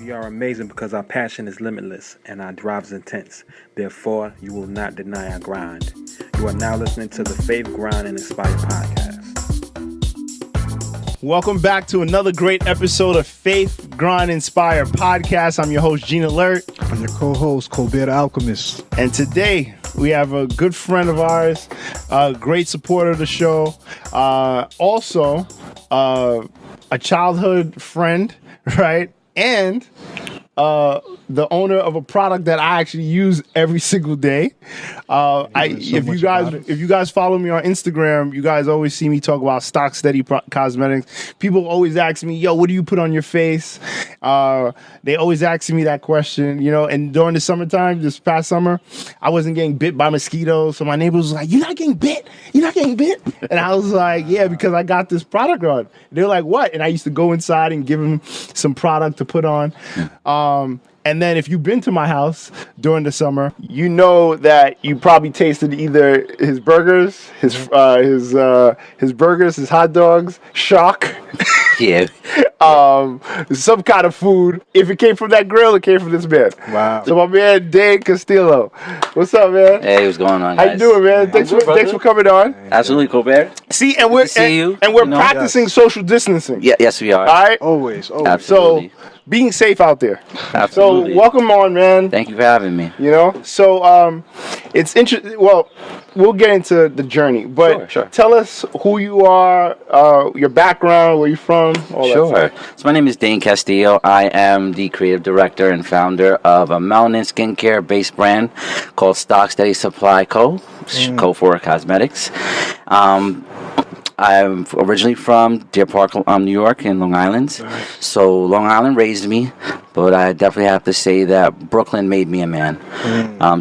We are amazing because our passion is limitless and our drive is intense. Therefore, you will not deny our grind. You are now listening to the Faith, Grind, and Inspire podcast. Welcome back to another great episode of Faith, Grind, Inspire podcast. I'm your host, Gene Alert. I'm your co-host, Colbert Alchemist. And today we have a good friend of ours, a great supporter of the show, also a childhood friend, right? And the owner of a product that I actually use every single day. If you guys follow me on Instagram, you guys always see me talk about Stock Steady Cosmetics. People always ask me, "Yo, what do you put on your face?" They always ask me that question, you know. And during the summertime, this past summer, I wasn't getting bit by mosquitoes, so my neighbors was like, "You're not getting bit? You're not getting bit?" And I was like, "Yeah, because I got this product on." They're like, "What?" And I used to go inside and give them some product to put on. And then if you've been to my house during the summer, you know that you probably tasted either his burgers, his burgers, his hot dogs, shock. Yeah. Some kind of food. If it came from that grill, it came from this man. Wow. So my man, Dane Castillo. What's up, man? Hey, what's going on, guys? How you doing, man? Thanks for coming on. Absolutely, Colbert. See, and we're practicing social distancing. Yeah, yes, we are. All right. Always. Absolutely. So being safe out there. Absolutely. So welcome on, man. Thank you for having me. You know, so it's interesting. Well, we'll get into the journey, but Sure. Tell us who you are, your background, where you're from, all that Sure. stuff. So my name is Dane Castillo. I am the creative director and founder of a melanin skincare-based brand called Stock Steady Supply Co. Co for Cosmetics. I'm originally from Deer Park, New York, in Long Island. So Long Island raised me, but I definitely have to say that Brooklyn made me a man.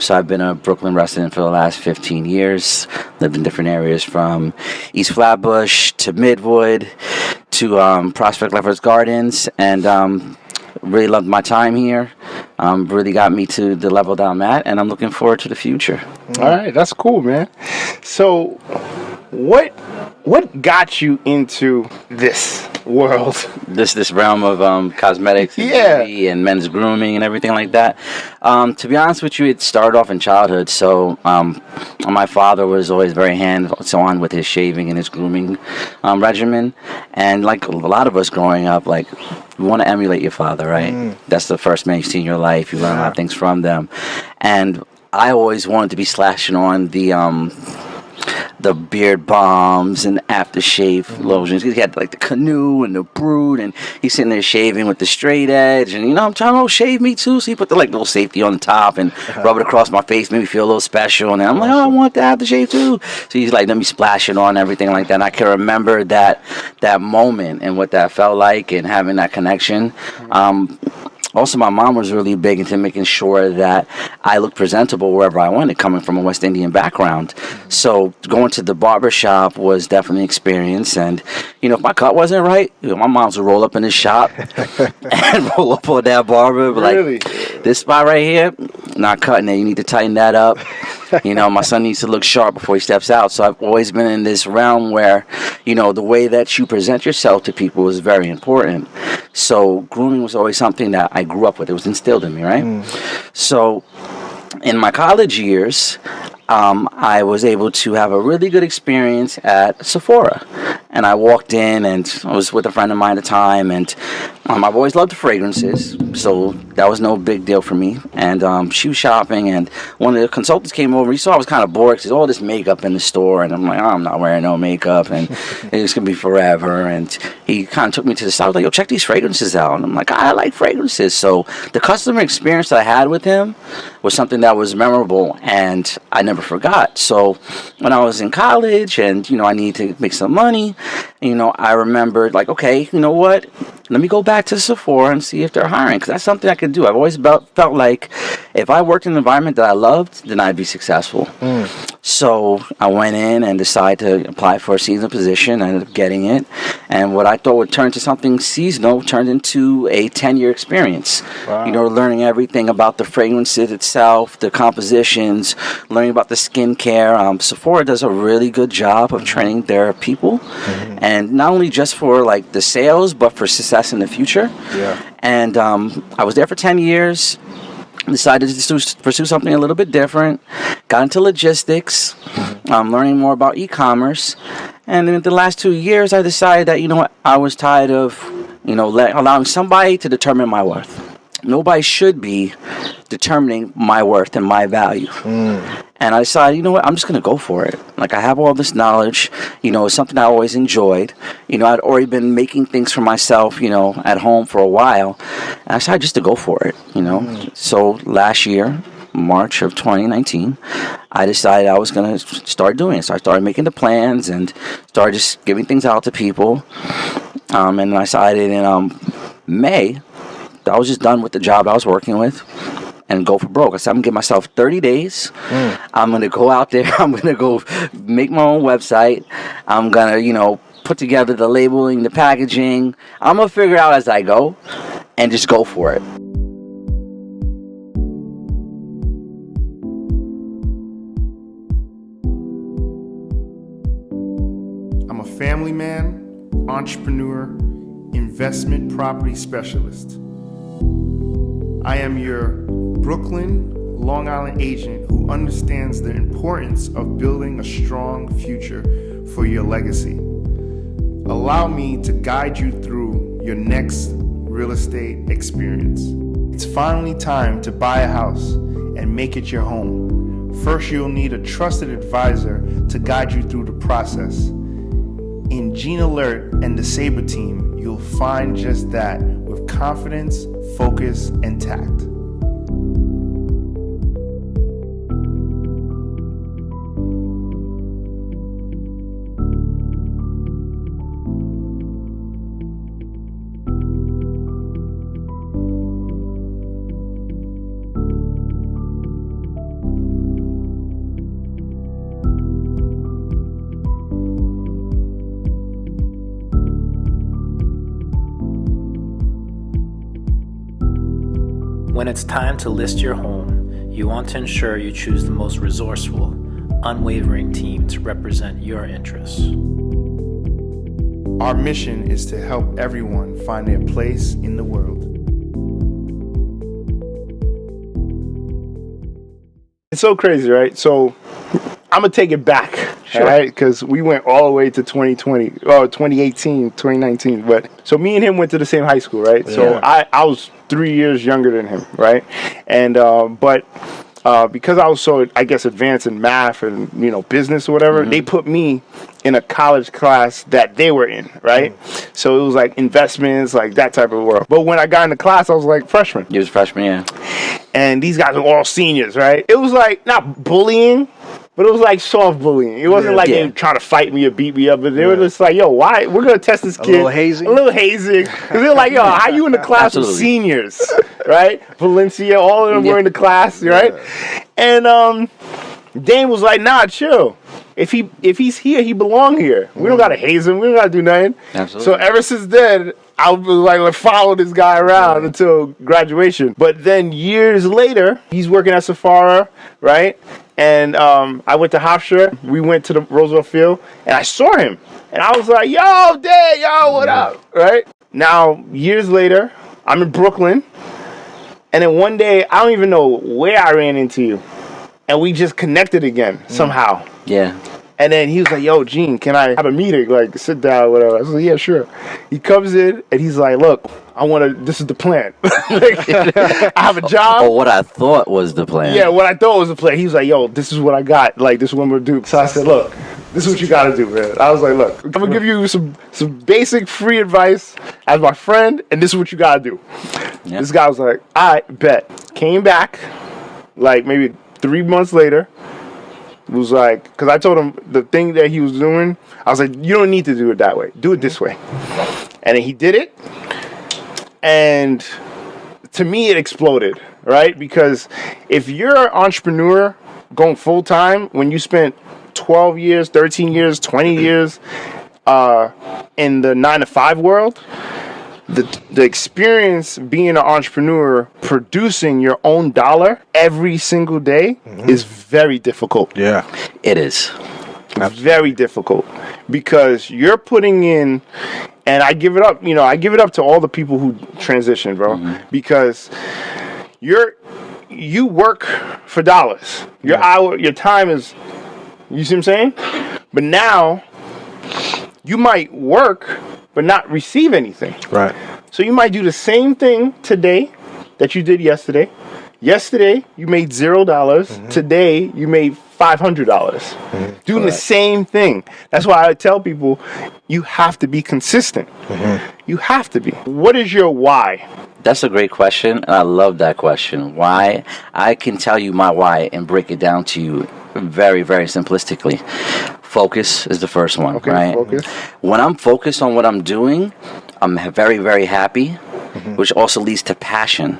So I've been a Brooklyn resident for the last 15 years. Lived in different areas from East Flatbush to Midwood to Prospect Lovers Gardens, and really loved my time here. Really got me to the level that I'm at, and I'm looking forward to the future. All right, that's cool, man. So what got you into this world? This realm of cosmetics and beauty and men's grooming and everything like that. To be honest with you, it started off in childhood. So my father was always very hands-on with his shaving and his grooming regimen. And like a lot of us growing up, like, you want to emulate your father, right? That's the first man you see in your life. You learn a lot of things from them. And I always wanted to be slashing on the beard balms and aftershave lotions. He had like the Canoe and the Brood, and he's sitting there shaving with the straight edge. And I'm trying to shave me too. So he put the little safety on the top and rub it across my face, made me feel a little special. And then I'm like, I want the aftershave too. So he's like, let me splash it on, everything like that. And I can remember that moment and what that felt like and having that connection. Also, my mom was really big into making sure that I looked presentable wherever I went, coming from a West Indian background. So going to the barber shop was definitely an experience. And, if my cut wasn't right, my mom's would roll up in the shop and roll up on that barber. Like, this spot right here, not cutting it. You need to tighten that up. My son needs to look sharp before he steps out. So I've always been in this realm where, the way that you present yourself to people is very important. So grooming was always something that I grew up with. It was instilled in me, right? So in my college years, I was able to have a really good experience at Sephora. And I walked in, and I was with a friend of mine at the time, and I've always loved the fragrances, so that was no big deal for me. And she was shopping, and one of the consultants came over. He saw I was kind of bored because there's all this makeup in the store, and I'm like, I'm not wearing no makeup, and it's going to be forever. And he kind of took me to the side. I was like, yo, check these fragrances out. And I'm like, I like fragrances. So the customer experience that I had with him was something that was memorable, and I never forgot. So when I was in college and, I needed to make some money, I remembered, like, okay, you know what? Let me go back to Sephora and see if they're hiring, because that's something I could do. I've always felt like if I worked in an environment that I loved, then I'd be successful. So I went in and decided to apply for a seasonal position. I ended up getting it. And what I thought would turn to something seasonal turned into a 10-year experience. Wow. You know, learning everything about the fragrances itself, the compositions, learning about the skincare. Sephora does a really good job of training their people. And not only just for like the sales, but for success in the future. Yeah. And I was there for 10 years. Decided to pursue something a little bit different. Got into logistics, learning more about e-commerce. And in the last 2 years, I decided that, you know what, I was tired of, you know, allowing somebody to determine my worth. Nobody should be determining my worth and my value. And I decided, you know what, I'm just going to go for it. Like, I have all this knowledge, you know, it's something I always enjoyed. You know, I'd already been making things for myself, you know, at home for a while. And I decided just to go for it, you know. So last year, March of 2019, I decided I was going to start doing it. So I started making the plans and started just giving things out to people. And I decided in May that I was just done with the job I was working with and go for broke. I said, I'm going to give myself 30 days. I'm going to go out there. I'm going to go make my own website. I'm going to, you know, put together the labeling, the packaging. I'm going to figure it out as I go and just go for it. I'm a family man, entrepreneur, investment property specialist. I am your Brooklyn, Long Island agent who understands the importance of building a strong future for your legacy. Allow me to guide you through your next real estate experience. It's finally time to buy a house and make it your home. First, you'll need a trusted advisor to guide you through the process. In Gene Alert and the Sabre team, you'll find just that with confidence, focus, and tact. When it's time to list your home, you want to ensure you choose the most resourceful, unwavering team to represent your interests. Our mission is to help everyone find their place in the world. It's so crazy, right? So I'm going to take it back, Sure. right? Because we went all the way to 2018, 2019. But so me and him went to the same high school, right? Yeah. So I was 3 years younger than him, right? And because I was so, I guess, advanced in math and, you know, business or whatever, they put me in a college class that they were in, right? So it was like investments, like that type of world. But when I got into class, I was like freshman. You was a freshman, yeah. And these guys were all seniors, right? It was like, not bullying, but it was like soft bullying. It wasn't like they were trying to fight me or beat me up, but they were just like, yo, why? We're going to test this kid. A little hazing? A little hazing. Because they were like, yo, how you in the class with seniors, right? Valencia, all of them were in the class, right? And Dane was like, nah, chill. If he's here, he belong here. We don't got to haze him. We don't got to do nothing. Absolutely. So ever since then, I was like follow this guy around until graduation. But then years later, he's working at Sephora, right? And I went to Hofstra. We went to the Roosevelt Field, and I saw him. And I was like, yo, Dane, yo, what up? Right? Now, years later, I'm in Brooklyn. And then one day, I don't even know where I ran into you. And we just connected again somehow. Yeah. And then he was like, yo, Gene, can I have a meeting? Like, sit down, whatever. I was like, yeah, sure. He comes in, and he's like, look, this is the plan. I have a job. Or what I thought was the plan. Yeah, what I thought was the plan. He was like, yo, this is what I got. Like, this is what I'm going to do. So I said, look, this is what you got to do, man. I was like, look, I'm going to give you some basic free advice as my friend, and this is what you got to do. Yep. This guy was like, all right, bet. Came back, like, maybe 3 months later. Was like, because I told him the thing that he was doing, I was like, you don't need to do it that way. Do it this way. And then he did it. And to me, it exploded, right? Because if you're an entrepreneur going full time when you spent 12 years, 13 years, 20 years in the 9-to-5 world. The experience being an entrepreneur, producing your own dollar every single day is very difficult. Yeah. It is. Very difficult because you're putting in, and I give it up, I give it up to all the people who transition, bro, because you work for dollars. Your time is, you see what I'm saying? But now you might work but not receive anything. Right. So you might do the same thing today that you did yesterday. Yesterday you made $0. Today you made $500. Doing the same thing. That's why I tell people you have to be consistent. You have to be. What is your why? That's a great question, and I love that question. Why? I can tell you my why and break it down to you very, very simplistically. Focus is the first one, Okay, right? focus. When I'm focused on what I'm doing, I'm very, very happy, which also leads to passion.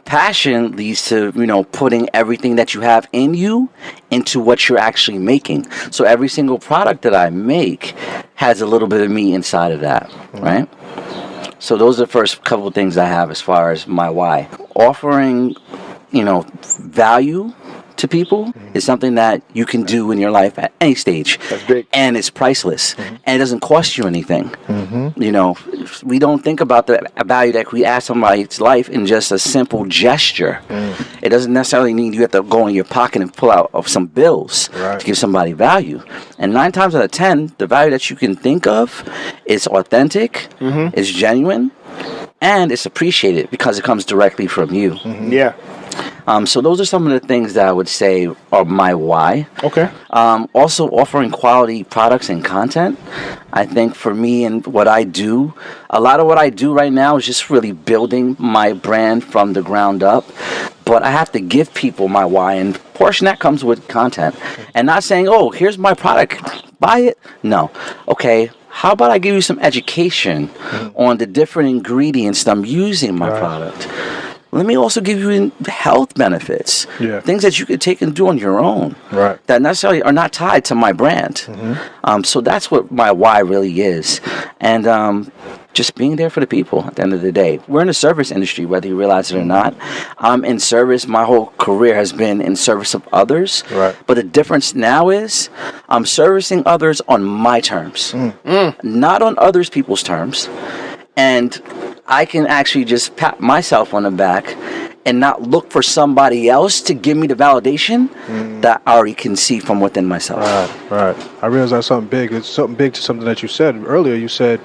Passion leads to, putting everything that you have in you into what you're actually making. So every single product that I make has a little bit of me inside of that, right? So those are the first couple of things I have as far as my why. Offering, value to people is something that you can do in your life at any stage. That's big. And it's priceless. And it doesn't cost you anything. We don't think about the value that we add somebody's life in just a simple gesture. It doesn't necessarily mean you have to go in your pocket and pull out of some bills to give somebody value. And 9 times out of 10, the value that you can think of is authentic, is genuine, and it's appreciated because it comes directly from you. Yeah. So those are some of the things that I would say are my why. Okay. Also offering quality products and content. I think for me and what I do, a lot of what I do right now is just really building my brand from the ground up. But I have to give people my why, and a portion that comes with content. And not saying, oh, here's my product, buy it. No. Okay. How about I give you some education on the different ingredients that I'm using in my product? Let me also give you health benefits, things that you could take and do on your own, that necessarily are not tied to my brand. So that's what my why really is, and just being there for the people at the end of the day. We're in the service industry, whether you realize it or not. I'm in service. My whole career has been in service of others, but the difference now is I'm servicing others on my terms, not on others people's terms, and I can actually just pat myself on the back and not look for somebody else to give me the validation that I already can see from within myself. Right. I realize that's something big. It's something big to something that you said earlier. You said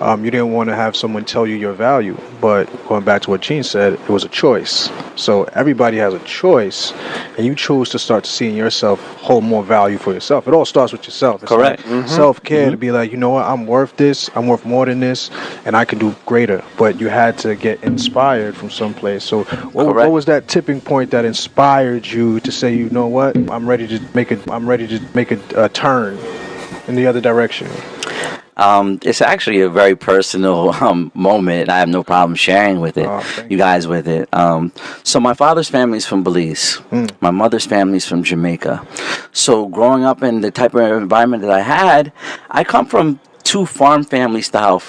you didn't want to have someone tell you your value, but going back to what Gene said, it was a choice. So everybody has a choice, and you choose to start seeing yourself hold more value for yourself. It all starts with yourself. It's Correct. Like self-care to be like, you know what, I'm worth this. I'm worth more than this, and I can do greater. But you had to get inspired from someplace. So what was that tipping point that inspired you to say, you know what, I'm ready to make a turn in the other direction? It's actually a very personal moment, and I have no problem sharing with it, you guys with it. So my father's family is from Belize. My mother's family is from Jamaica. So growing up in the type of environment that I had, I come from 2 farm family style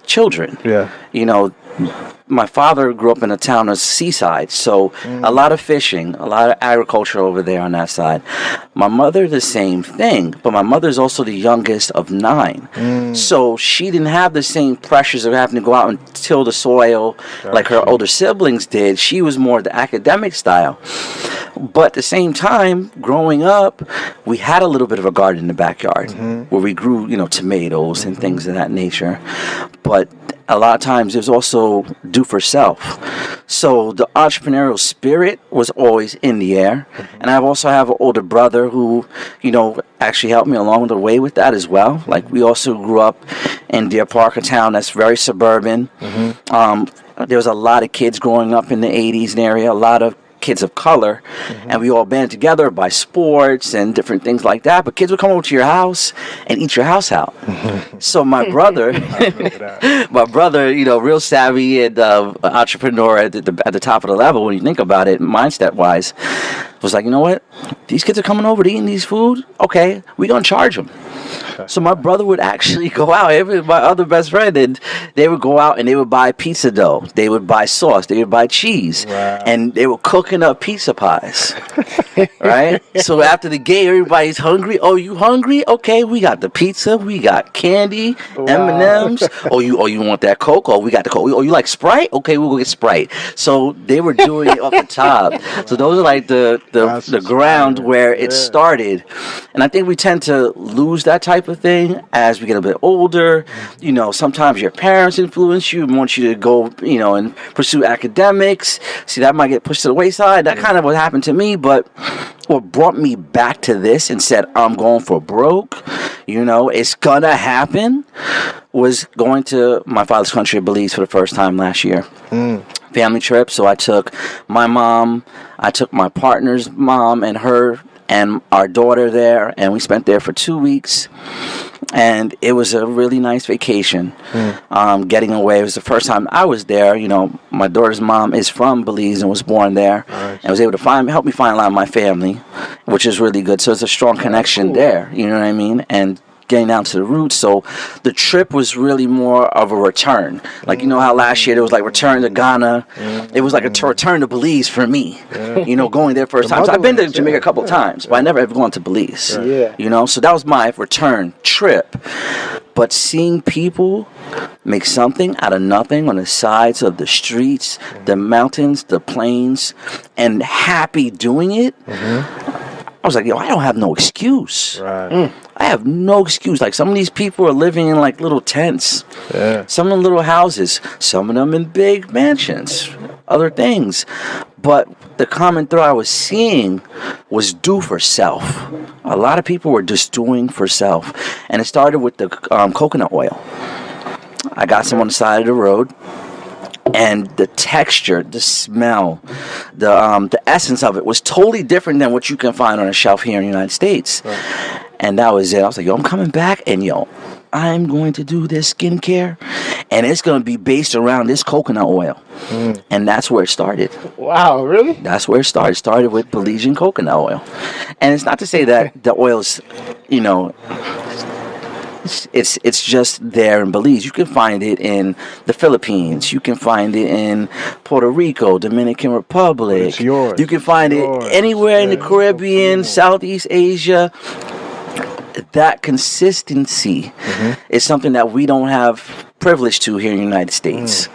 children. My father grew up in a town of seaside, so a lot of fishing, a lot of agriculture over there on that side. My mother, the same thing, but my mother's also the youngest of 9. So she didn't have the same pressures of having to go out and till the soil like her older siblings did. She was more the academic style. But at the same time, growing up, we had a little bit of a garden in the backyard where we grew, tomatoes and things of that nature. But a lot of times it was also do for self. So the entrepreneurial spirit was always in the air. And I also have an older brother who, actually helped me along the way with that as well. Like we also grew up in Deer Park, a town that's very suburban. There was a lot of kids growing up in the 80s and area, a lot of kids of color, and we all banded together by sports and different things like that. But kids would come over to your house and eat your house out. So my brother, real savvy and entrepreneur at the top of the level when you think about it, mindset wise, was like, you know what? These kids are coming over to eating these food. Okay, we're going to charge them. So my brother would actually go out, him and my other best friend, and they would go out and they would buy pizza dough. They would buy sauce. They would buy cheese. Wow. And they were cooking up pizza pies. Right? So after the game, everybody's hungry. Oh, you hungry? Okay, we got the pizza. We got candy, M&Ms. Oh, you want that Coke? Oh, we got the Coke. Oh, you like Sprite? Okay, we'll go get Sprite. So they were doing it off the top. So those are like the ground where it started. And I think we tend to lose that type of thing as we get a bit older. You know, sometimes your parents influence you and want you to go, you know, and pursue academics. See, that might get pushed to the wayside. That kind of what happened to me, but what brought me back to this and said, I'm going for broke, you know, it's gonna happen, was going to my father's country of Belize for the first time last year. Family trip. So I took my mom, I took my partner's mom and her and our daughter there, and we spent there for 2 weeks. And it was a really nice vacation. Getting away. It was the first time I was there. You know, my daughter's mom is from Belize and was born there. Nice. And was able to help me find a lot of my family, which is really good. So it's a strong connection there. You know what I mean? And getting down to the roots. So the trip was really more of a return. Like, you know how last year it was like return to Ghana. It was like a return to Belize for me. You know, going there first time. So I've been to Jamaica a couple of times, but I never ever gone to Belize. You know, so that was my return trip. But seeing people make something out of nothing on the sides of the streets, the mountains, the plains, and happy doing it, I was like, yo, I don't have no excuse. I have no excuse. Like, some of these people are living in like little tents. Some in little houses. Some of them in big mansions. Other things. But the common thread I was seeing was do for self. A lot of people were just doing for self. And it started with the coconut oil. I got some on the side of the road. And the texture, the smell, the essence of it was totally different than what you can find on a shelf here in the United States. And that was it. I was like, yo, I'm coming back, and yo, I'm going to do this skincare, and it's going to be based around this coconut oil. And that's where it started. Wow, really? That's where it started. It started with Belizean coconut oil. And it's not to say that the oil's, you know, it's just there in Belize. You can find it in the Philippines. You can find it in Puerto Rico, Dominican Republic. It's yours. You can find it anywhere in the Caribbean, Southeast Asia. That consistency is something that we don't have privilege to here in the United States.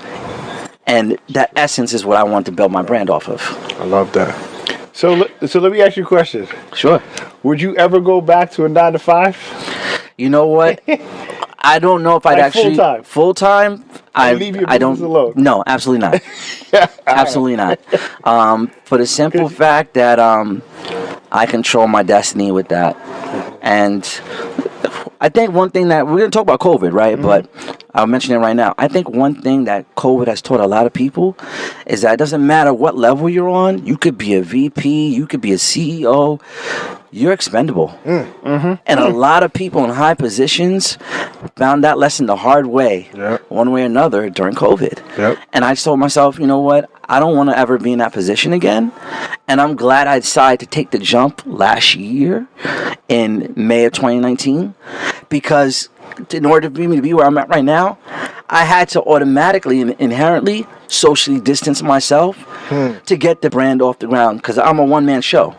And that essence is what I want to build my brand off of. I love that. So let me ask you a question. Sure. Would you ever go back to a 9-to-5? You know what? I don't know if I'd like actually full time. I don't. Alone. No, absolutely not. Absolutely not. For the simple fact that I control my destiny with that, and I think one thing that we're going to talk about COVID, right? But I'll mention it right now. I think one thing that COVID has taught a lot of people is that it doesn't matter what level you're on. You could be a VP, you could be a CEO. You're expendable. And a lot of people in high positions found that lesson the hard way, one way or another, during COVID. And I told myself, you know what? I don't want to ever be in that position again. And I'm glad I decided to take the jump last year in May of 2019, because in order for me to be where I'm at right now, I had to automatically and inherently socially distance myself to get the brand off the ground, because I'm a one-man show.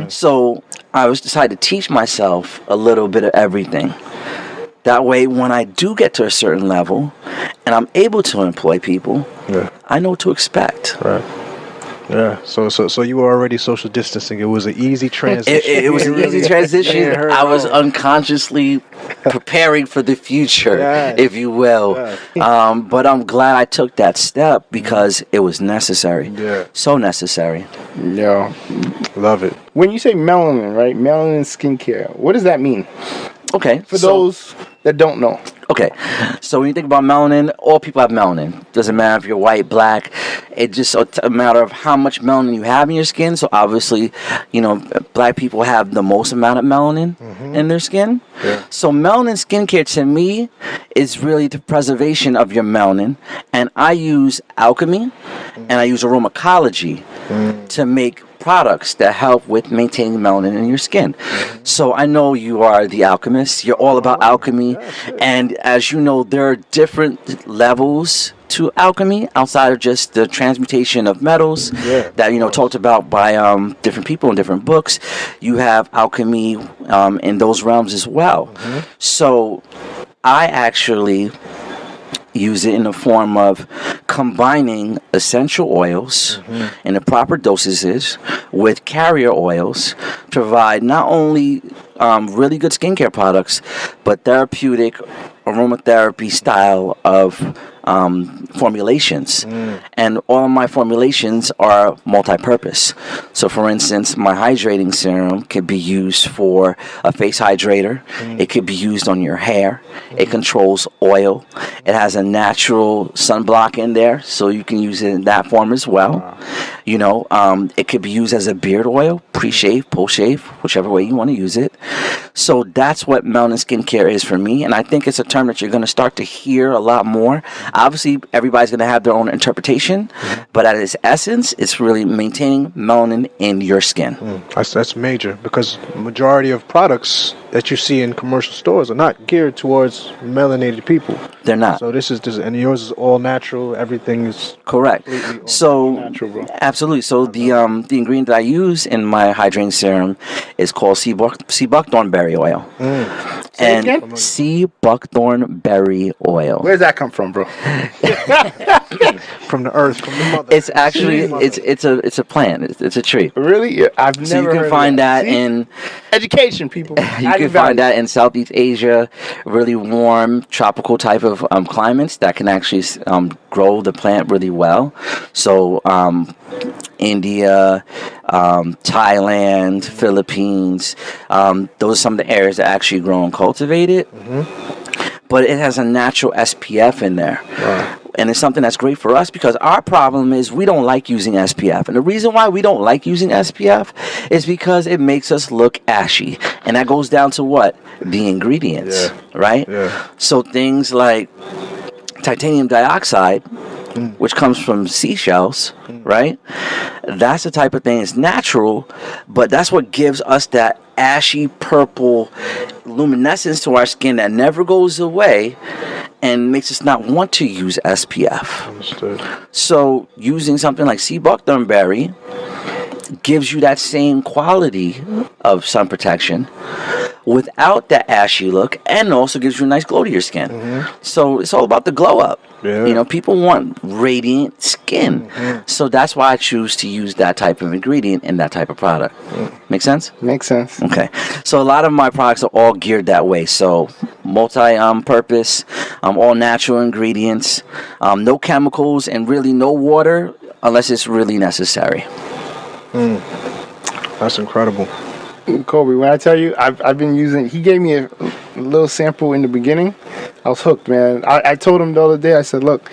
So I was decided to teach myself a little bit of everything. That way, when I do get to a certain level and I'm able to employ people, I know what to expect. Yeah. So you were already social distancing. It was an easy transition. It was an easy transition. I was unconsciously preparing for the future, if you will. But I'm glad I took that step because it was necessary. So necessary. Yeah. Love it. When you say melanin, right? Melanin skincare. What does that mean? Okay. For those that don't know. Okay, so when you think about melanin, all people have melanin. Doesn't matter if you're white, black. It's just a matter of how much melanin you have in your skin. So obviously, you know, black people have the most amount of melanin in their skin. So melanin skincare to me is really the preservation of your melanin. And I use alchemy and I use aromatology to make products that help with maintaining melanin in your skin. So I know you are the alchemist. You're all about alchemy. And as you know, there are different levels to alchemy outside of just the transmutation of metals that talked about by different people in different books. You have alchemy in those realms as well. So I actually use it in the form of combining essential oils in the proper dosages with carrier oils to provide not only really good skincare products, but therapeutic aromatherapy style of formulations. And all of my formulations are multi-purpose. So for instance, my hydrating serum could be used for a face hydrator. It could be used on your hair. It controls oil. It has a natural sunblock in there, so you can use it in that form as well. It could be used as a beard oil, pre-shave, post-shave, whichever way you want to use it. So that's what melanin skincare is for me, and I think it's a term that you're going to start to hear a lot more. Obviously, everybody's going to have their own interpretation, but at its essence, it's really maintaining melanin in your skin. That's major, because majority of products that you see in commercial stores are not geared towards melanated people. They're not. So this is and yours is all natural. Everything is correct. So natural, bro. Absolutely. So the ingredient that I use in my hydrating serum is called sea buckthorn berry oil. And sea buckthorn berry oil. Where's that come from, bro? from the earth, from the mother. It's actually it's a plant. It's a tree. Really? Yeah, I've never. So you can find that in education, people. You can find that in Southeast Asia, really warm tropical type of climates that can actually grow the plant really well. So India, Thailand, Philippines, those are some of the areas that actually grow and cultivate it. But it has a natural SPF in there. Wow. And it's something that's great for us because our problem is we don't like using SPF. And the reason why we don't like using SPF is because it makes us look ashy. And that goes down to what? The ingredients, right? Yeah. So things like titanium dioxide, which comes from seashells, right? That's the type of thing. It's natural, but that's what gives us that ashy purple luminescence to our skin that never goes away and makes us not want to use SPF. Understood. So using something like sea buckthorn berry gives you that same quality of sun protection without that ashy look, and also gives you a nice glow to your skin. So it's all about the glow up. People want radiant skin. So that's why I choose to use that type of ingredient in that type of product. Make sense? Makes sense. Okay. So a lot of my products are all geared that way. So multi-purpose, all natural ingredients, no chemicals, and really no water unless it's really necessary. That's incredible. Kobe, when I tell you, I've been using, he gave me a little sample in the beginning. I was hooked, man. I told him the other day, I said, look,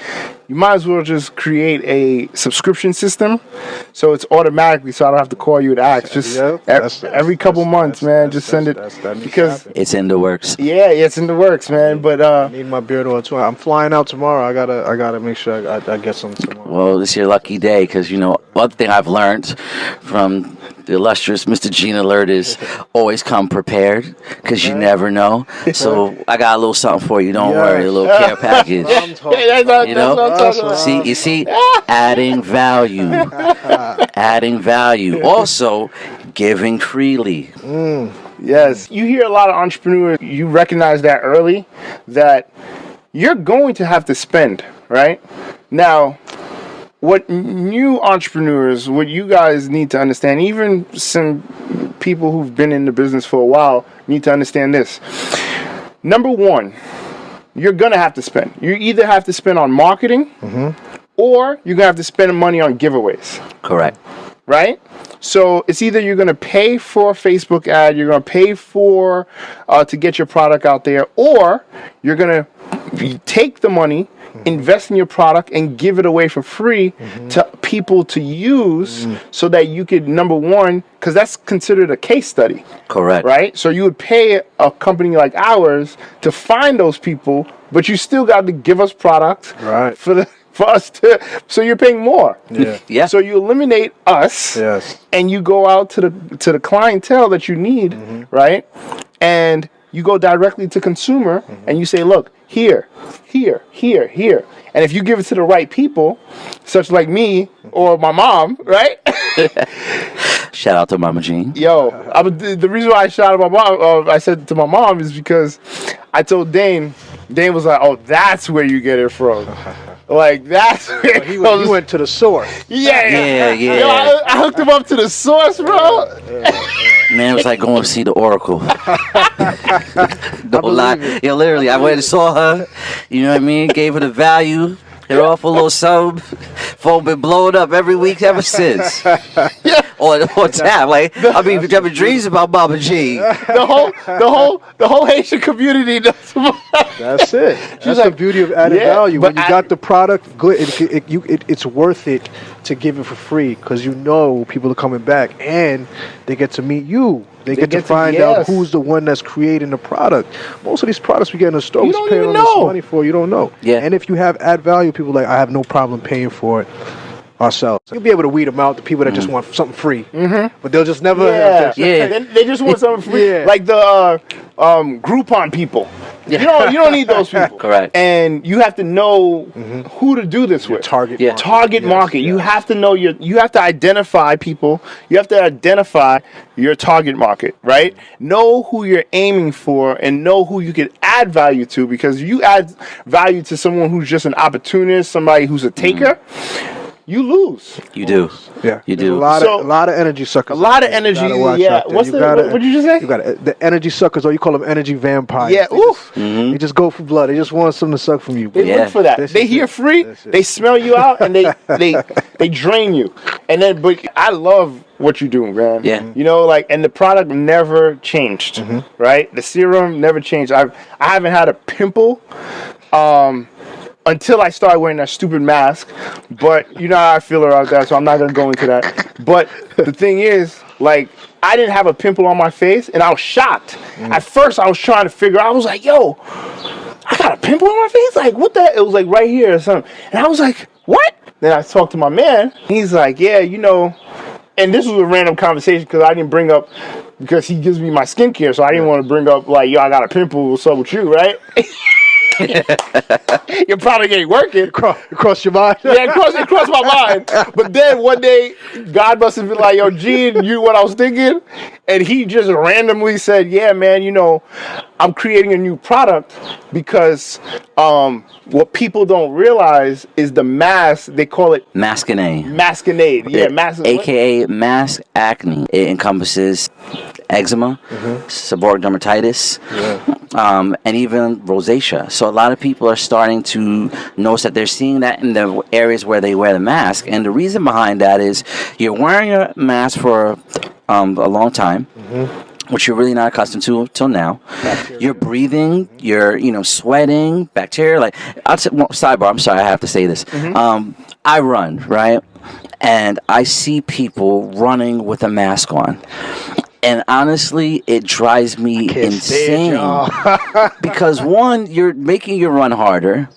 you might as well just create a subscription system so it's automatically, so I don't have to call you to ask. Just every couple months, man, just send it. Because it's in the works. Yeah, it's in the works, man. But I need my beard oil too. I'm flying out tomorrow. I gotta make sure I get some tomorrow. Well, it's your lucky day because, one thing I've learned from the illustrious Mr. Gene Alert is always come prepared because you never know. So I got a little something for you. Don't worry, a little care package. See, adding value. Adding value. Also, giving freely. Yes. You hear a lot of entrepreneurs, you recognize that early, that you're going to have to spend, right? Now, what new entrepreneurs, what you guys need to understand, even some people who've been in the business for a while need to understand this. Number one, you're going to have to spend. You either have to spend on marketing or you're going to have to spend money on giveaways. Correct. Right? So it's either you're going to pay for a Facebook ad, you're going to pay for to get your product out there, or you're going to take the money, invest in your product, and give it away for free to people to use so that you could, number one, because that's considered a case study. Correct. Right? So you would pay a company like ours to find those people, but you still got to give us product for the for us to. So you're paying more. Yeah. Yeah. So you eliminate us. Yes. And you go out to the clientele that you need, right? And you go directly to consumer, and you say, look, here. And if you give it to the right people, such like me or my mom, right? Shout out to Mama Jean. Yo, the reason why I shouted my mom, I said to my mom, is because I told Dane. Dane was like, "Oh, that's where you get it from." Like that's where He went to the source. Yeah. Yeah. Yo, I hooked him up to the source, bro. Man, it was like going to see the Oracle. Don't lie. Yo, literally, I went and saw her. You know what I mean? Gave her the value. Hit her off a little sub. Phone been blowing up every week ever since. On tap. Like, I mean, having dreams about Mama G. The whole Haitian community knows about it. That's it. That's the beauty of added value. When you got the product, good. It's worth it to give it for free because you know people are coming back and they get to meet you. They get to find out who's the one that's creating the product. Most of these products we get in the store, we're paying all this money for. You don't know. Yeah. And if you have add value, people are like, I have no problem paying for it ourselves. You'll be able to weed them out, the people that just want something free. But they'll just never have that. Yeah. They just want something free. Yeah. Like the Groupon people. You don't need those people. Correct. And you have to know who to do this with. Target Yeah. market. Target market. You have to know you have to identify people. You have to identify your target market, right? Know who you're aiming for and know who you can add value to, because you add value to someone who's just an opportunist, somebody who's a taker, you lose. You do. Yeah, You There's do. a lot of energy suckers. A lot of out there. energy. You gotta watch Yeah. out there. What did you just say? You got the energy suckers, or you call them energy vampires. Yeah. Oof. They just go for blood. They just want something to suck from you. They Yeah. look for that. This They is hear it. free. That's it. They smell you out, and they drain you. And then, but I love what you're doing, man. Yeah. You know, like, and the product never changed, right? The serum never changed. I haven't had a pimple. Until I started wearing that stupid mask. But you know how I feel about that, so I'm not going to go into that. But the thing is, like, I didn't have a pimple on my face, and I was shocked. At first, I was trying to figure out, I was like, yo, I got a pimple on my face? Like, what the? It was like right here or something. And I was like, what? Then I talked to my man. He's like, yeah, you know, and this was a random conversation because I didn't bring up, because he gives me my skincare, so I didn't want to bring up, like, yo, I got a pimple, what's up with you, right? Your product ain't working. Across your mind. Yeah, it crossed my mind. But then one day, God must have been like, yo, Gene, you know what I was thinking? And he just randomly said, yeah, man, you know, I'm creating a new product because what people don't realize is the mask, they call it Maskinade. maskinade. Yeah, AKA mask acne. It encompasses eczema, seborrheic dermatitis, and even rosacea. So a lot of people are starting to notice that they're seeing that in the areas where they wear the mask. And the reason behind that is you're wearing a mask for a long time. Which you're really not accustomed to till now. You're breathing, you're sweating, bacteria. Like, sidebar, I'm sorry, I have to say this. I run, right? And I see people running with a mask on. And honestly, it drives me insane. Because one, you're making your run harder.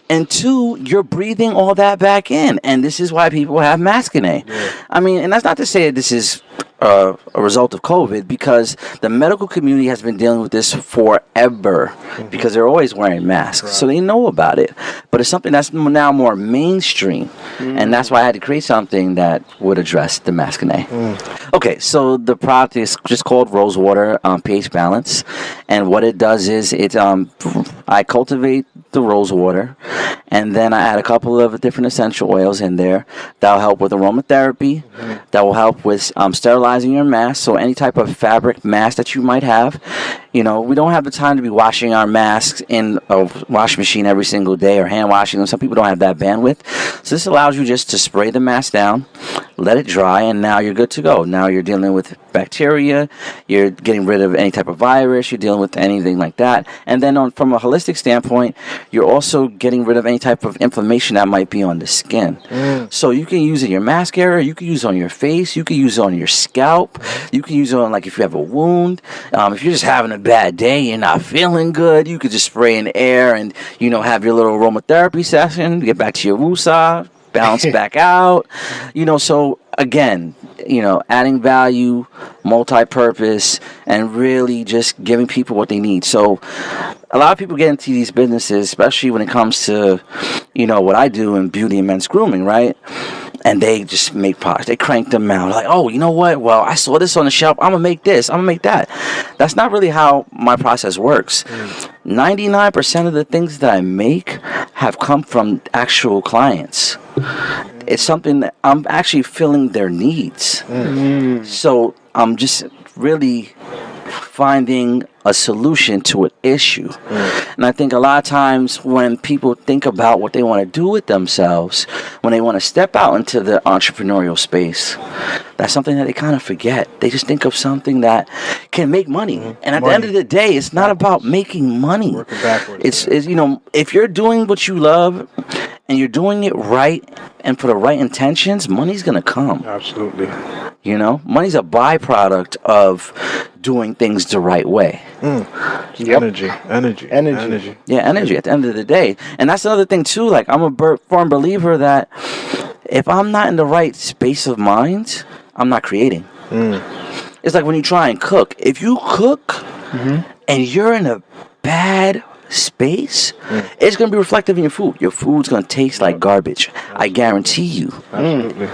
And two, you're breathing all that back in. And this is why people have maskinade. I mean, and that's not to say that this is a result of COVID, because the medical community has been dealing with this forever because they're always wearing masks. So they know about it. But it's something that's now more mainstream. And that's why I had to create something that would address the maskinade. Okay, so the product is just called Rose Water pH Balance. And what it does is I cultivate the rose water, and then I add a couple of different essential oils in there that will help with aromatherapy, that will help with sterilizing your mask. So any type of fabric mask that you might have, we don't have the time to be washing our masks in a washing machine every single day or hand washing them. Some people don't have that bandwidth. So this allows you just to spray the mask down, let it dry, and now you're good to go. Now you're dealing with bacteria, you're getting rid of any type of virus, you're dealing with anything like that. And then from a holistic standpoint, you're also getting rid of any type of inflammation that might be on the skin. So you can use it in your mask area, you can use it on your face, you can use it on your scalp, you can use it on, like, if you have a wound, if you're just having a bad day, you're not feeling good, you could just spray in the air and, have your little aromatherapy session, get back to your woosah, bounce back out. So again, adding value, multi-purpose, and really just giving people what they need. So a lot of people get into these businesses, especially when it comes to, what I do in beauty and men's grooming, right? And they just make products. They crank them out. Like, oh, you know what? Well, I saw this on the shelf. I'm going to make this. I'm going to make that. That's not really how my process works. 99% of the things that I make have come from actual clients. It's something that I'm actually filling their needs. So I'm just really finding a solution to an issue. And I think a lot of times when people think about what they want to do with themselves, when they want to step out into the entrepreneurial space, that's something that they kind of forget. They just think of something that can make money. And at the end of the day, it's not about making money. Working backwards. It's if you're doing what you love and you're doing it right and for the right intentions, money's going to come. Absolutely. Money's a byproduct of doing things the right way. Energy. Yeah, energy at the end of the day. And that's another thing too. Like, I'm a firm believer that if I'm not in the right space of mind, I'm not creating. It's like when you try and cook. If you cook and you're in a bad space, it's going to be reflective in your food. Your food's going to taste like garbage. I guarantee you. Absolutely.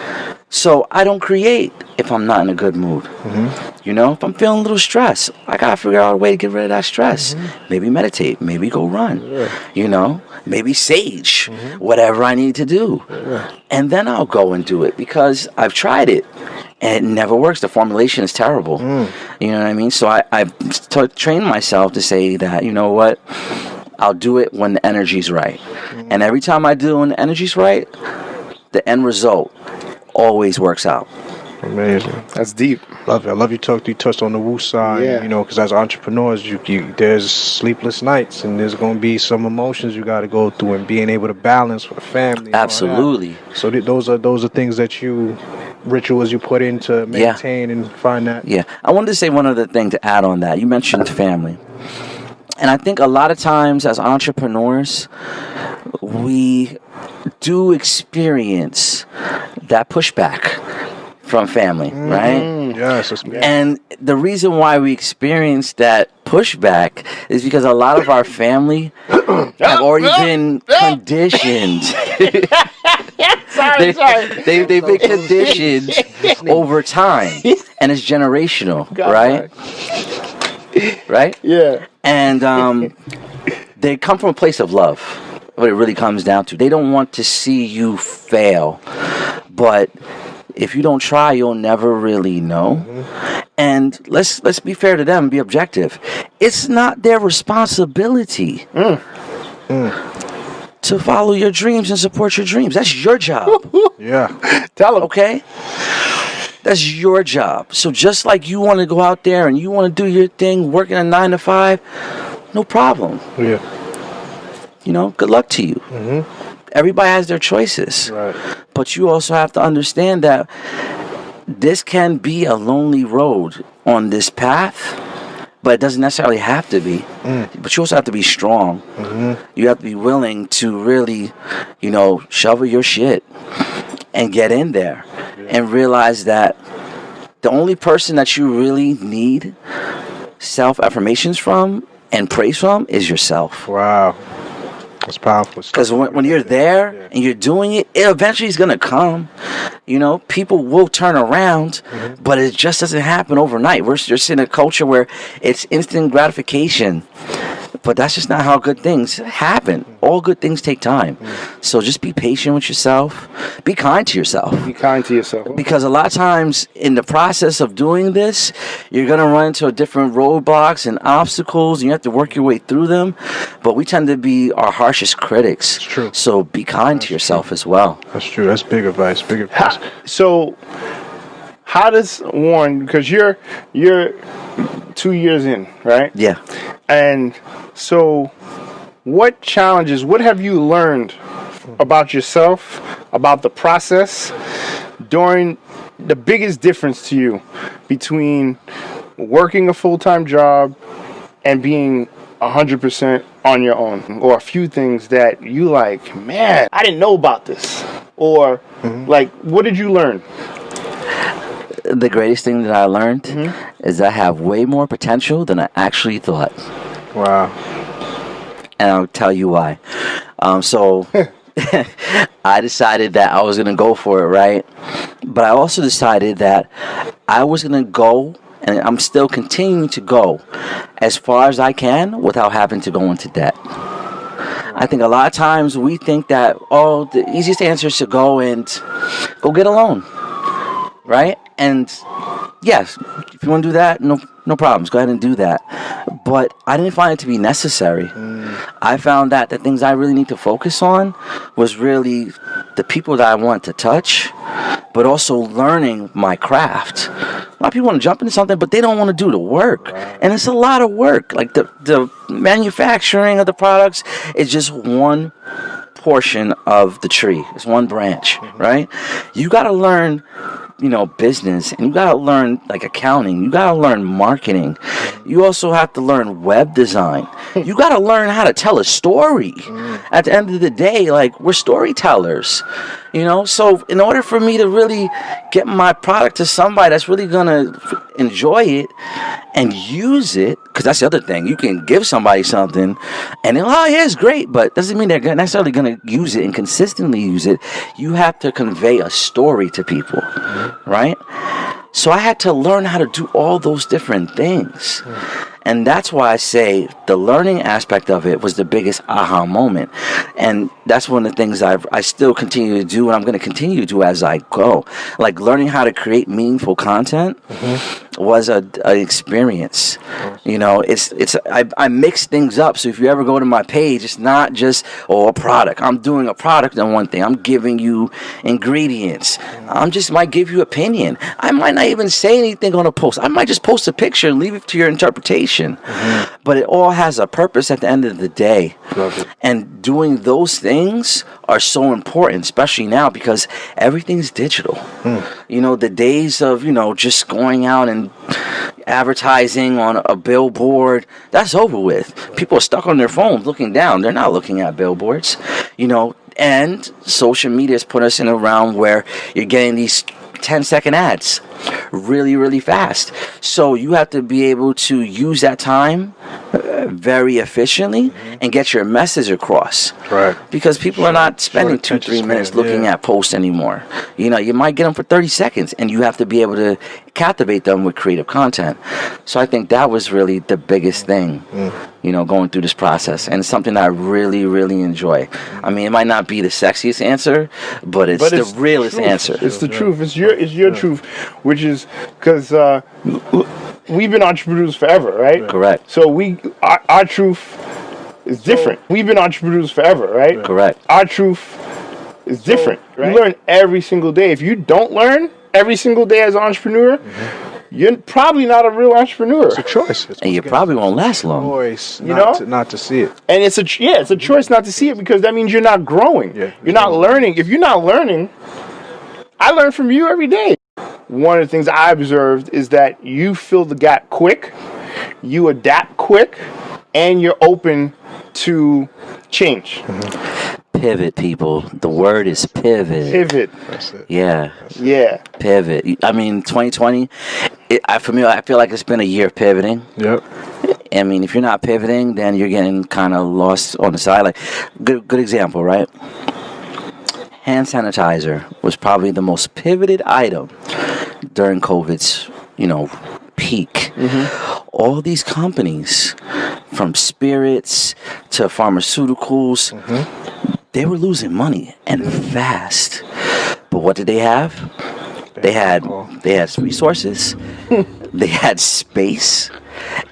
So I don't create if I'm not in a good mood. If I'm feeling a little stressed, I got to figure out a way to get rid of that stress. Maybe meditate. Maybe go run. Maybe sage. Whatever I need to do. And then I'll go and do it because I've tried it. And it never works. The formulation is terrible. You know what I mean? So I've trained myself to say that, you know what? I'll do it when the energy's right. And every time I do when the energy's right, the end result always works out. Amazing. That's deep. Love it. I love you touched on the woo side. Yeah. Because as entrepreneurs, there's sleepless nights and there's going to be some emotions you got to go through and being able to balance for the family. Absolutely. So those are things that rituals you put in to maintain and find that. Yeah. I wanted to say one other thing to add on that. You mentioned family. And I think a lot of times as entrepreneurs, we do experience that pushback from family, right? Yes. And the reason why we experience that pushback is because a lot of our family have already been conditioned. They've been conditioned over time, and it's generational, right? Right? Yeah. And they come from a place of love. What it really comes down to, they don't want to see you fail, but if you don't try, you'll never really know. And let's be fair to them, be objective. It's not their responsibility to follow your dreams and support your dreams. That's your job. Yeah. Tell them. Okay? That's your job. So just like you want to go out there and you want to do your thing, working a 9 to 5, no problem. Yeah. Good luck to you. Everybody has their choices. Right. But you also have to understand that this can be a lonely road on this path, but it doesn't necessarily have to be. But you also have to be strong. You have to be willing to really, shovel your shit and get in there and realize that the only person that you really need self-affirmations from and praise from is yourself. Wow. That's powerful. Because when you're there and you're doing it, it eventually is going to come. People will turn around, but it just doesn't happen overnight. We're just in a culture where it's instant gratification. But that's just not how good things happen. All good things take time. So just be patient with yourself. Be kind to yourself. Be kind to yourself. Because a lot of times in the process of doing this, you're going to run into different roadblocks and obstacles, and you have to work your way through them. But we tend to be our harshest critics. It's true. So be kind to yourself as well. That's true. That's big advice. So how does one, because you're 2 years in, right? Yeah. And so what have you learned about yourself, about the process, during the biggest difference to you between working a full-time job and being 100% on your own, or a few things that you like, man, I didn't know about this, or like, what did you learn? The greatest thing that I learned is I have way more potential than I actually thought. Wow. And I'll tell you why. So I decided that I was going to go for it, right? But I also decided that I was going to go, and I'm still continuing to go as far as I can without having to go into debt. I think a lot of times we think that, the easiest answer is to go get a loan, right? And yes, if you want to do that, no problems. Go ahead and do that. But I didn't find it to be necessary. I found that the things I really need to focus on was really the people that I want to touch, but also learning my craft. A lot of people want to jump into something, but they don't want to do the work. And it's a lot of work. Like the manufacturing of the products is just one portion of the tree. It's one branch, right? You got to learn business, and you gotta learn like accounting, you gotta learn marketing, you also have to learn web design, you gotta learn how to tell a story. At the end of the day, like, we're storytellers, so in order for me to really get my product to somebody that's really gonna enjoy it and use it, because that's the other thing, you can give somebody something and they're it's great, but doesn't mean they're necessarily gonna use it and consistently use it. You have to convey a story to people, right? So I had to learn how to do all those different things. And that's why I say the learning aspect of it was the biggest aha moment. And that's one of the things I still continue to do, and I'm going to continue to do as I go. Like, learning how to create meaningful content was an experience. I mix things up. So if you ever go to my page, it's not just, a product. I'm doing a product on one thing. I'm giving you ingredients. Might give you opinion. I might not even say anything on a post. I might just post a picture and leave it to your interpretation. But it all has a purpose at the end of the day. And doing those things are so important, especially now because everything's digital. The days of, just going out and advertising on a billboard, that's over with. People are stuck on their phones looking down. They're not looking at billboards, and social media has put us in a realm where you're getting these 10-second ads really, really fast. So you have to be able to use that time very efficiently and get your message across. Right. Because people are not spending 2-3 minutes looking at posts anymore. You might get them for 30 seconds, and you have to be able to captivate them with creative content. So I think that was really the biggest thing, going through this process. And it's something that I really, really enjoy. I mean, it might not be the sexiest answer, but it's the realest answer. It's the truth. It's your truth, which is because we've been entrepreneurs forever, right? Correct. So our truth is different. We've been entrepreneurs forever, right? Correct. Our truth is different. Right? You learn every single day. If you don't learn every single day as an entrepreneur, you're probably not a real entrepreneur. It's a choice. And you probably won't last long. Choice not to see it. And it's a choice not to see it, because that means you're not growing. Yeah, you're not learning. If you're not learning, I learn from you every day. One of the things I observed is that you fill the gap quick, you adapt quick, and you're open to change. Pivot, people. The word is pivot. Pivot. That's it. Yeah. Yeah. Pivot. I mean, 2020, for me, I feel like it's been a year of pivoting. Yep. I mean, if you're not pivoting, then you're getting kind of lost on the side. Like, good example, right? Hand sanitizer was probably the most pivoted item during COVID's, peak. All these companies, from spirits to pharmaceuticals, they were losing money, and fast. But what did they have? They had resources, they had space,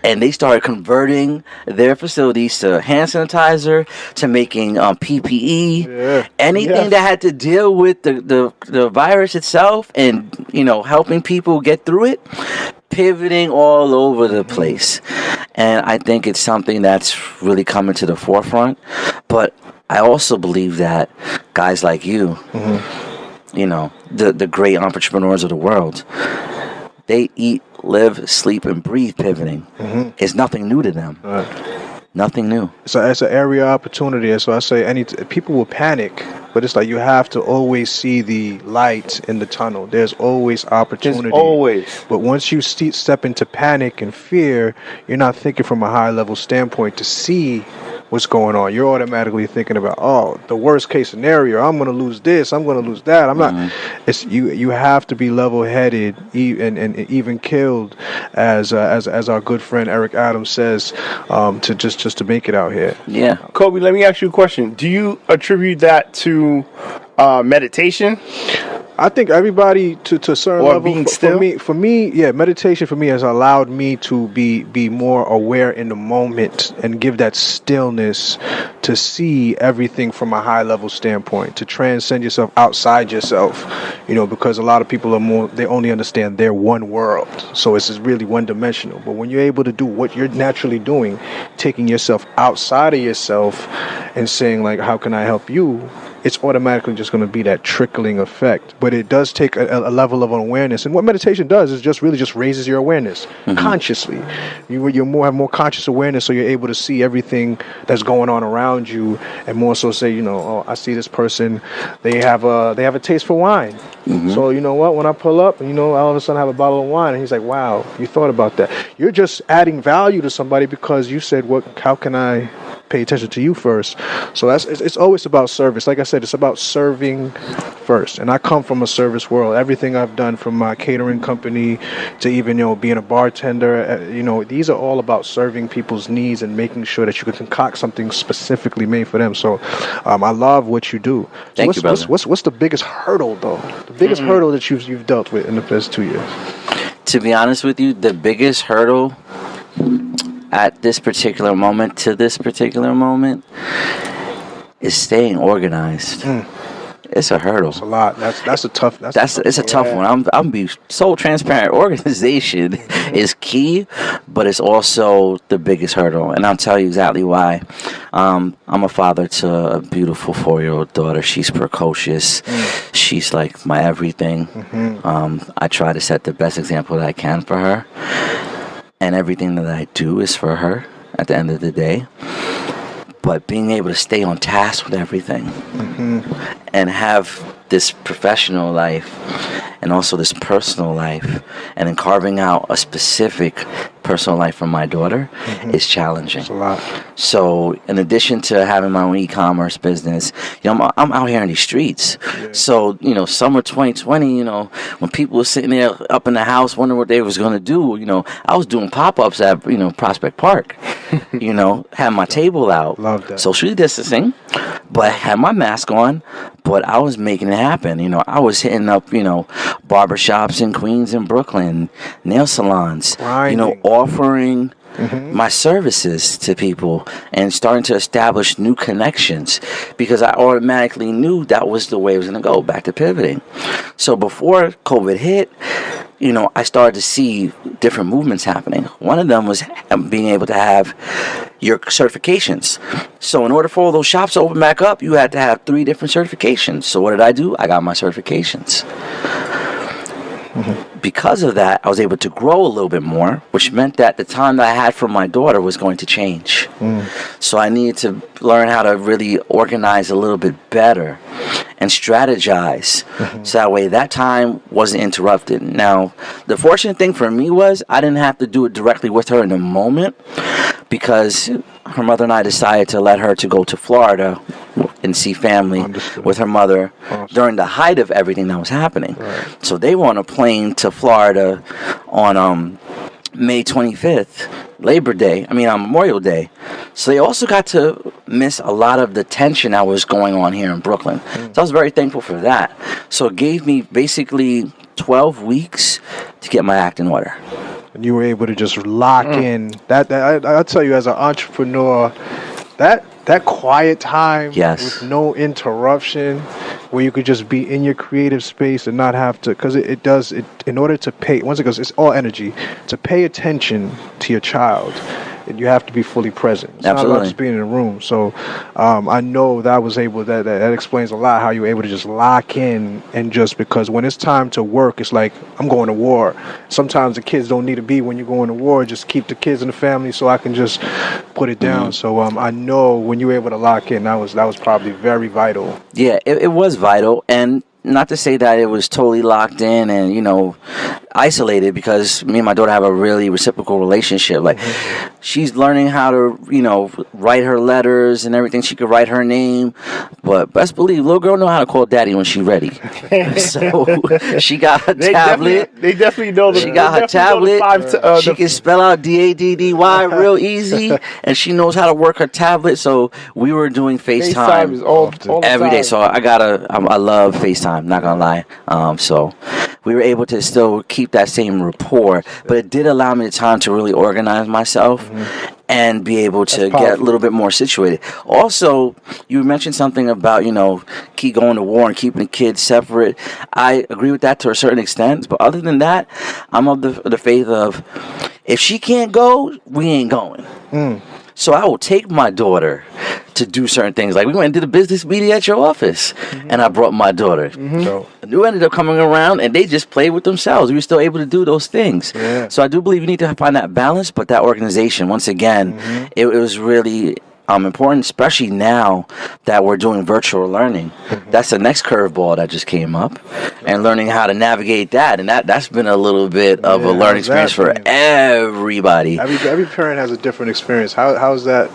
and they started converting their facilities to hand sanitizer, to making PPE, anything that had to deal with the virus itself, and helping people get through it. Pivoting all over the place. And I think it's something that's really coming to the forefront. But I also believe that guys like you, the great entrepreneurs of the world, They eat, live, sleep, and breathe pivoting. It's nothing new to them. Nothing new. So it's an area of opportunity. So I say people will panic, but it's like you have to always see the light in the tunnel. There's always opportunity. There's always. But once you step into panic and fear, you're not thinking from a high level standpoint to see what's going on. You're automatically thinking about, oh, the worst case scenario. I'm going to lose this. I'm going to lose that. I'm not. It's you have to be level headed and even killed, as our good friend Eric Adams says, to just to make it out here. Yeah. Kobe, let me ask you a question. Do you attribute that to meditation? I think everybody to a certain or level. Being still? For me, yeah, meditation for me has allowed me to be more aware in the moment and give that stillness to see everything from a high level standpoint, to transcend yourself outside yourself, because a lot of people they only understand their one world. So it's just really one dimensional. But when you're able to do what you're naturally doing, taking yourself outside of yourself and saying like, how can I help you? It's automatically just going to be that trickling effect. But it does take a level of awareness. And what meditation does is just raises your awareness consciously. You have more conscious awareness, so you're able to see everything that's going on around you, and more so say, oh, I see this person, they have a taste for wine. So you know what? When I pull up, and all of a sudden I have a bottle of wine, and he's like, wow, you thought about that. You're just adding value to somebody because you said, how can I pay attention to you first? So it's always about service. Like I said, it's about serving first. And I come from a service world. Everything I've done, from my catering company to even being a bartender, these are all about serving people's needs and making sure that you can concoct something specifically made for them. So I love what you do. So Thank you, brother. What's the biggest hurdle though? The biggest hurdle that you've dealt with in the past 2 years? To be honest with you, the biggest hurdle at this particular moment is staying organized. It's a hurdle. It's a lot. It's a tough one. I'm gonna be so transparent. Organization is key, but it's also the biggest hurdle, and I'll tell you exactly why. I'm a father to a beautiful 4-year-old daughter. She's precocious. She's like my everything. I try to set the best example that I can for her, and everything that I do is for her at the end of the day. But being able to stay on task with everything and have this professional life and also this personal life, and then carving out a specific personal life for my daughter is challenging. It's a lot. So in addition to having my own e-commerce business, I'm out here in these streets. Yeah. So, summer 2020, when people were sitting there up in the house wondering what they was going to do, I was doing pop-ups at, Prospect Park, had my table out. Love that. Socially distancing, but had my mask on, but I was making it happen. I was hitting up, barbershops in Queens and Brooklyn, nail salons, Grinding. Offering my services to people and starting to establish new connections, because I automatically knew that was the way it was going to go, back to pivoting. So before COVID hit, I started to see different movements happening. One of them was being able to have your certifications. So in order for all those shops to open back up, you had to have 3 different certifications. So what did I do? I got my certifications. Because of that, I was able to grow a little bit more, which meant that the time that I had for my daughter was going to change. So I needed to learn how to really organize a little bit better and strategize, so that way that time wasn't interrupted. Now, the fortunate thing for me was I didn't have to do it directly with her in the moment, because her mother and I decided to let her to go to Florida and see family with her mother during the height of everything that was happening. Right. So they were on a plane to Florida on May 25th, Memorial Day. So they also got to miss a lot of the tension that was going on here in Brooklyn. So I was very thankful for that. So it gave me basically 12 weeks to get my act in order. And you were able to just lock in. That I'll tell you, as an entrepreneur, that quiet time with no interruption, where you could just be in your creative space and not have to, because it in order to pay, once it goes, it's all energy, to pay attention to your child you have to be fully present. It's not about just being in a room. So I know that explains a lot how you're able to just lock in, and just because when it's time to work, it's like I'm going to war. Sometimes the kids don't need to be when you're going to war. Just keep the kids in the family so I can just put it down. So I know when you were able to lock in, that was probably very vital. Yeah, it was vital, and not to say that it was totally locked in and, you know, isolated, because me and my daughter have a really reciprocal relationship. Like, she's learning how to, you know, write her letters and everything. She could write her name, but best believe, little girl know how to call daddy when she's ready. So she got her tablet. They definitely know. She got her tablet. She can spell out DADDY real easy, and she knows how to work her tablet. So we were doing FaceTime is all every day. So I love FaceTime. Not gonna lie. So we were able to still keep that same rapport, but it did allow me the time to really organize myself and be able to get a little bit more situated. Also, you mentioned something about, you know, keep going to war and keeping the kids separate. I agree with that to a certain extent, but other than that, I'm of the faith of, if she can't go, we ain't going. So I will take my daughter to do certain things. Like, we went and did a business meeting at your office, and I brought my daughter. So we ended up coming around, and they just played with themselves. We were still able to do those things. So I do believe you need to find that balance, but that organization, once again, it was really important, especially now that we're doing virtual learning. That's the next curveball that just came up, and learning how to navigate that. And that's been a little bit of a learning experience for everybody. Every parent has a different experience. How's that?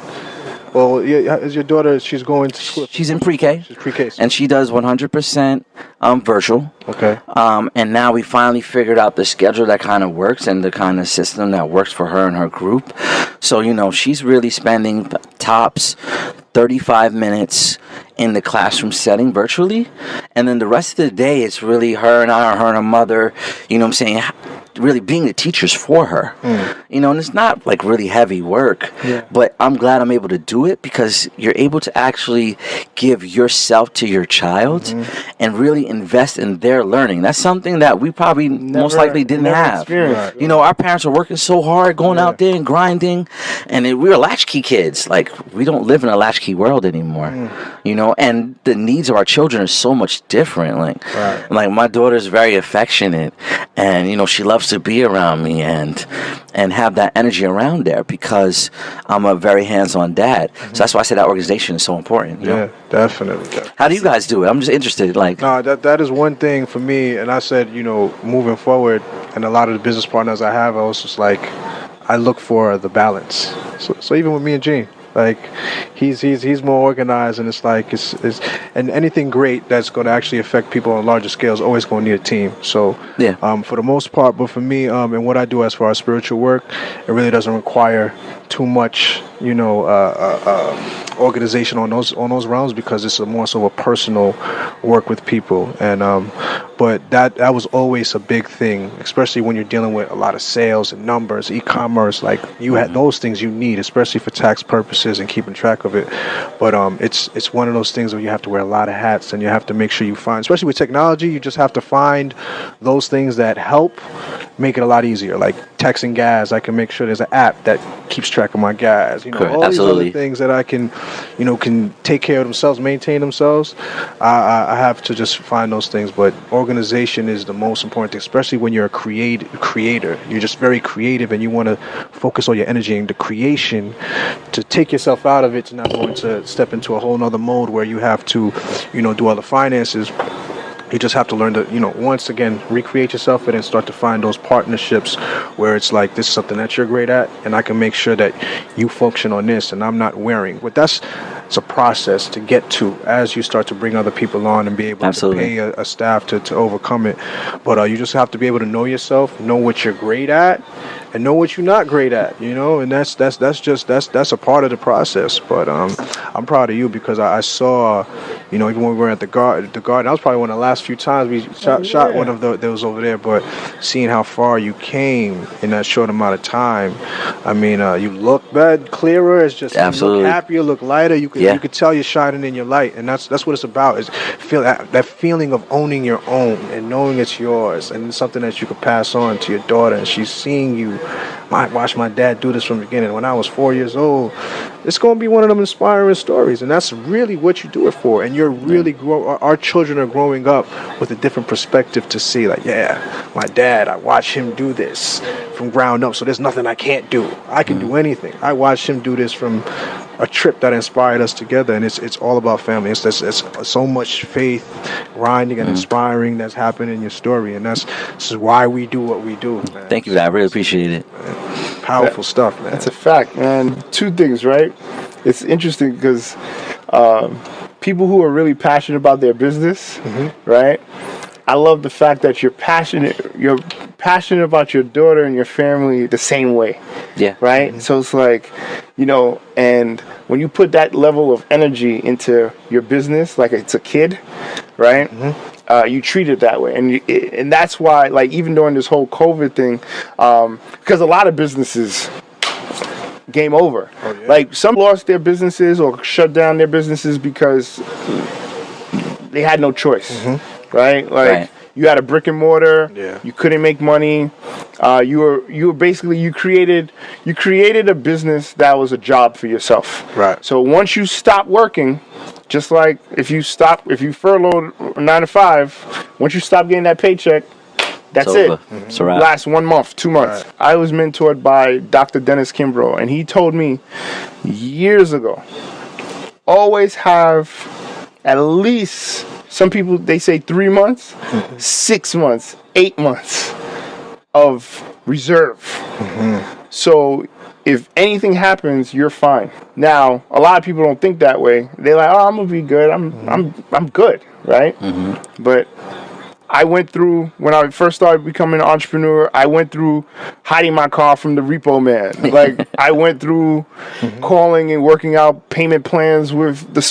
Well, yeah, is your daughter, she's going to school? She's in pre-K. She's pre-K. And she does 100% virtual. Okay. And now we finally figured out the schedule that kind of works, and the kind of system that works for her and her group. So, you know, she's really spending tops 35 minutes in the classroom setting virtually. And then the rest of the day, it's really her and her mother, you know what I'm saying, really being the teachers for her. You know, and it's not like really heavy work, but I'm glad I'm able to do it, because you're able to actually give yourself to your child and really invest in their learning. That's something that we probably most likely didn't have. Right. You know, our parents are working so hard, going out there and grinding, and we were latchkey kids. Like, we don't live in a latchkey world anymore. You know, and the needs of our children are so much different. Like my daughter's very affectionate, and, you know, she loves to be around me and have that energy around there, because I'm a very hands-on dad. So that's why I say that organization is so important. You know? Definitely. How do you guys do it? I'm just interested. Like, no, that is one thing for me. And I said, you know, moving forward, and a lot of the business partners I have, I was just like, I look for the balance. So even with me and Gene, like, he's more organized, and it's like it's and anything great that's going to actually affect people on a larger scale is always going to need a team. So for the most part, but for me, and what I do as far as spiritual work, it really doesn't require too much, you know, organization on those realms, because it's more so a personal work with people. And but that was always a big thing, especially when you're dealing with a lot of sales and numbers, e-commerce. Like, you had those things you need, especially for tax purposes and keeping track of it. But it's one of those things where you have to wear a lot of hats, and you have to make sure you find, especially with technology, you just have to find those things that help make it a lot easier. Like texting gas, I can make sure there's an app that keeps track of my gas. You know, all these other things that I can take care of themselves, maintain themselves. I have to just find those things. But organization is the most important thing, especially when you're a creator. You're just very creative, and you want to focus all your energy into creation. To take yourself out of it, to not going to step into a whole nother mode where you have to, do all the finances. You just have to learn to, once again, recreate yourself and then start to find those partnerships where it's like, this is something that you're great at, and I can make sure that you function on this, and I'm not wearing. But it's a process to get to as you start to bring other people on and be able to pay a staff to overcome it. But you just have to be able to know yourself, know what you're great at, and know what you're not great at, and that's a part of the process. But I'm proud of you, because I saw, even when we were at the garden, that was probably one of the last few times we shot one of those over there. But seeing how far you came in that short amount of time, I mean, you look clearer. It's just you look happier, look lighter. You could tell you're shining in your light, and that's what it's about. Is feel that feeling of owning your own and knowing it's yours, and it's something that you could pass on to your daughter, and she's seeing you I watched my dad do this from the beginning. When I was 4 years old, it's going to be one of them inspiring stories. And that's really what you do it for. And you're really our children are growing up with a different perspective to see, like, yeah, my dad, I watched him do this from ground up. So there's nothing I can't do. I can do anything. I watched him do this from a trip that inspired us together, and it's all about family. It's so much faith, grinding, and inspiring that's happened in your story, and this is why we do what we do. Man. Thank you for that. I really appreciate it. Powerful stuff, man. That's a fact, man. Two things, right? It's interesting because people who are really passionate about their business, right? I love the fact that you're passionate about your daughter and your family the same way. Yeah. Right? So it's like, and when you put that level of energy into your business, like it's a kid, right? You treat it that way. And that's why, like, even during this whole COVID thing, because a lot of businesses, game over. Oh, yeah. Like, some lost their businesses or shut down their businesses because they had no choice. Right? Like, you had a brick and mortar. Yeah. You couldn't make money. You were basically, you created a business that was a job for yourself. Right. So once you stop working, just like if you furloughed 9 to 5, once you stop getting that paycheck, that's it. It's a wrap. Last 1 month, 2 months. Right. I was mentored by Dr. Dennis Kimbrough, and he told me years ago, always have at least, some people, they say 3 months, 6 months, 8 months of reserve. So if anything happens, you're fine. Now, a lot of people don't think that way. They're like, oh, I'm gonna be good. I'm good, right? But I went through, when I first started becoming an entrepreneur, I went through hiding my car from the repo man. Like, I went through calling and working out payment plans with the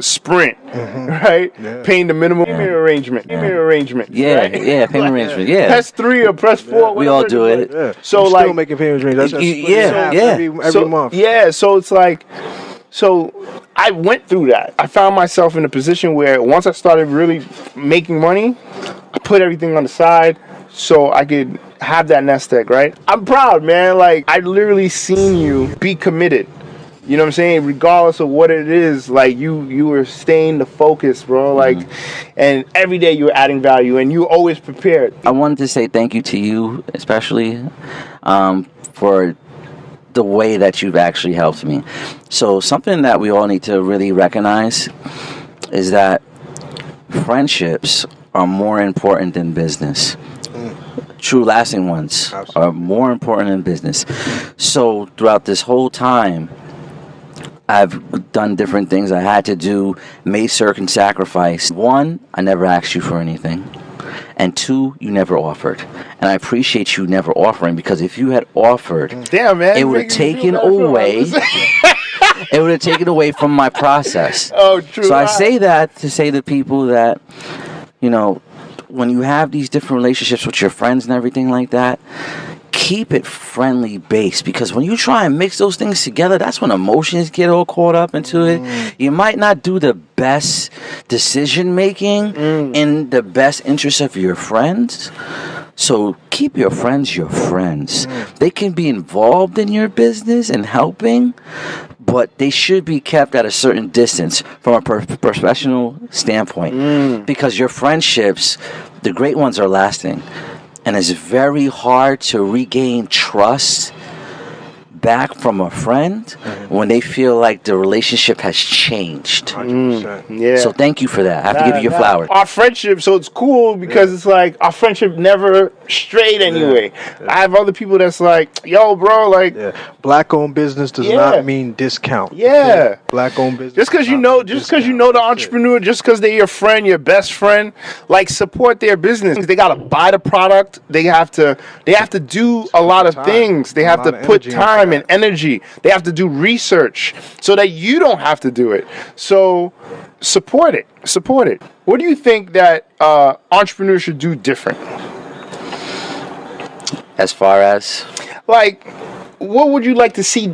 Sprint, right? Yeah. Paying the minimum payment arrangement. Payment arrangement. Yeah, right? payment arrangement. Yeah. Press 3 or press 4. We all do it. Yeah. So, I'm like, still making payment arrangements. That's every month. Yeah, so it's like, so I went through that. I found myself in a position where once I started really making money, I put everything on the side so I could have that nest egg, right? I'm proud, man. Like, I literally seen you be committed. You know what I'm saying? Regardless of what it is, like, you were staying the focus, bro. Like, and every day you were adding value, and you were always prepared. I wanted to say thank you to you, especially, for the way that you've actually helped me. So something that we all need to really recognize is that friendships are more important than business. True lasting ones are more important than business. So throughout this whole time, I've done different things I had to do, made certain sacrifice. 1, I never asked you for anything. And 2, you never offered. And I appreciate you never offering, because if you had offered, damn, man, it would have taken away. It would have taken away from my process. Oh, true. So I say that to say to people that, when you have these different relationships with your friends and everything like that, keep it friendly based, because when you try and mix those things together, that's when emotions get all caught up into it. You might not do the best decision making in the best interest of your friends. So keep your friends your friends. They can be involved in your business and helping, but they should be kept at a certain distance from a professional standpoint, because your friendships, the great ones, are lasting. And it's very hard to regain trust back from a friend when they feel like the relationship has changed. 100%. Yeah. So thank you for that. I have to give you your flowers. Our friendship, so it's cool because it's like our friendship never strayed anyway. I have other people that's like, yo, bro, like, black-owned business does not mean discount. Yeah. Black-owned business. Just because you know the entrepreneur, just because they're your friend, your best friend, like, support their business. They gotta buy the product. They have to do a lot of things. They have to put time and energy. They have to do research so that you don't have to do it. So support it. What do you think that entrepreneurs should do different? As far as? Like, what would you like to see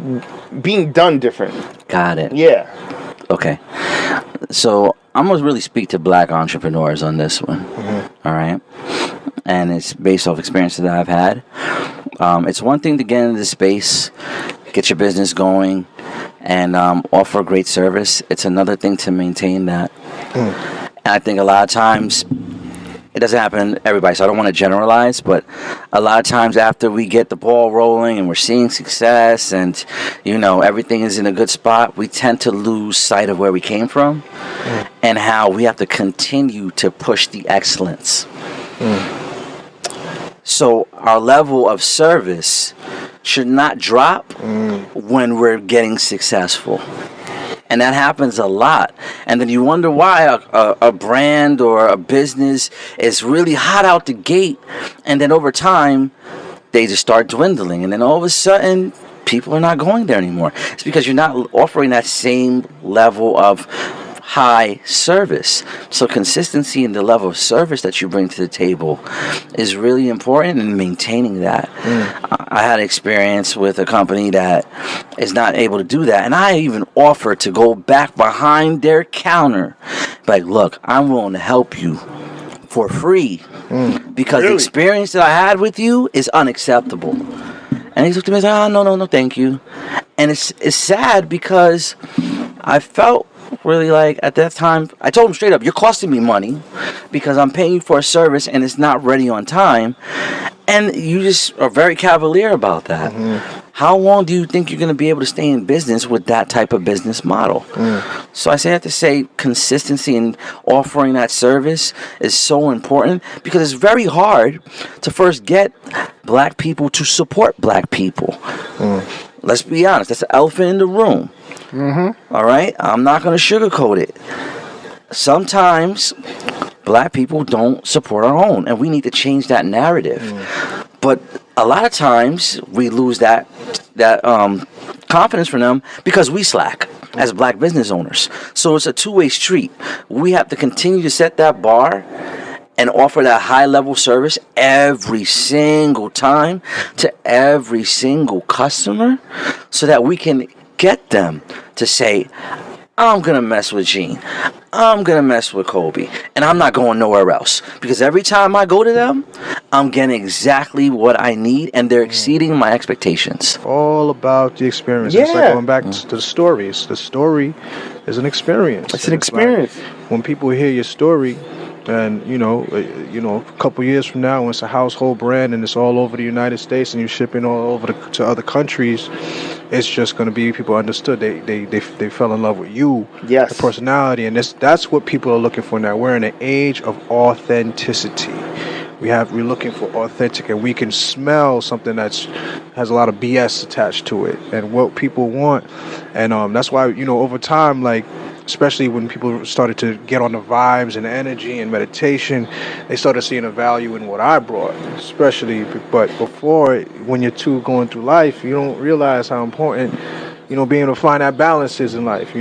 being done different? Got it. Yeah. Okay. So I'm going to really speak to black entrepreneurs on this one. All right. And it's based off experiences that I've had. It's one thing to get into the space, get your business going, and offer great service. It's another thing to maintain that. And I think a lot of times, it doesn't happen to everybody, so I don't want to generalize, but a lot of times after we get the ball rolling and we're seeing success and, everything is in a good spot, we tend to lose sight of where we came from and how we have to continue to push the excellence. So our level of service should not drop when we're getting successful. And that happens a lot. And then you wonder why a brand or a business is really hot out the gate. And then over time, they just start dwindling. And then all of a sudden, people are not going there anymore. It's because you're not offering that same level of high service. So consistency in the level of service that you bring to the table is really important in maintaining that. I had experience with a company that is not able to do that, and I even offered to go back behind their counter, like, look, I'm willing to help you for free because the experience that I had with you is unacceptable. And he looked at me and said, no, thank you. And it's sad because I felt really like at that time, I told him straight up, you're costing me money because I'm paying you for a service and it's not ready on time. And you just are very cavalier about that. How long do you think you're going to be able to stay in business with that type of business model? So I have to say consistency in offering that service is so important because it's very hard to first get black people to support black people. Let's be honest, that's the elephant in the room. All right? I'm not going to sugarcoat it. Sometimes black people don't support our own, and we need to change that narrative. But a lot of times we lose that confidence from them because we slack as black business owners. So it's a two-way street. We have to continue to set that bar and offer that high-level service every single time to every single customer so that we can get them to say, I'm going to mess with Gene. I'm going to mess with Kobe. And I'm not going nowhere else. Because every time I go to them, I'm getting exactly what I need, and they're exceeding my expectations. All about the experience. It's like going back to the stories. The story is an experience. It's an experience. Like when people hear your story, and a couple years from now, when it's a household brand and it's all over the United States and you're shipping all over to other countries, it's just going to be people understood. They fell in love with you, the personality, and that's what people are looking for now. We're in an age of authenticity. We're looking for authentic, and we can smell something that has a lot of BS attached to it, and what people want, and that's why over time, like, especially when people started to get on the vibes and energy and meditation, they started seeing a value in what I brought, but before, when you're going through life, you don't realize how important, being able to find that balance is in life,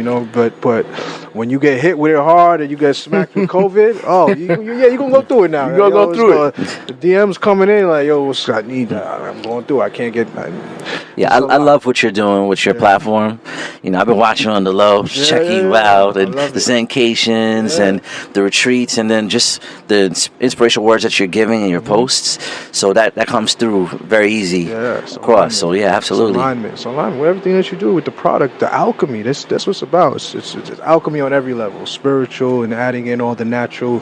but when you get hit with it hard and you get smacked with COVID, you're going to go through it now. You're going to go through it. The DMs coming in like, I need that. I'm going through it. I can't get... I love what you're doing with your platform. I've been watching on the low, checking you out, and the Zencations and the retreats, and then just the inspirational words that you're giving in your posts. So that comes through very easy across. So absolutely. It's alignment with everything that you do with the product, the alchemy. That's what it's about. It's alchemy on every level, spiritual, and adding in all the natural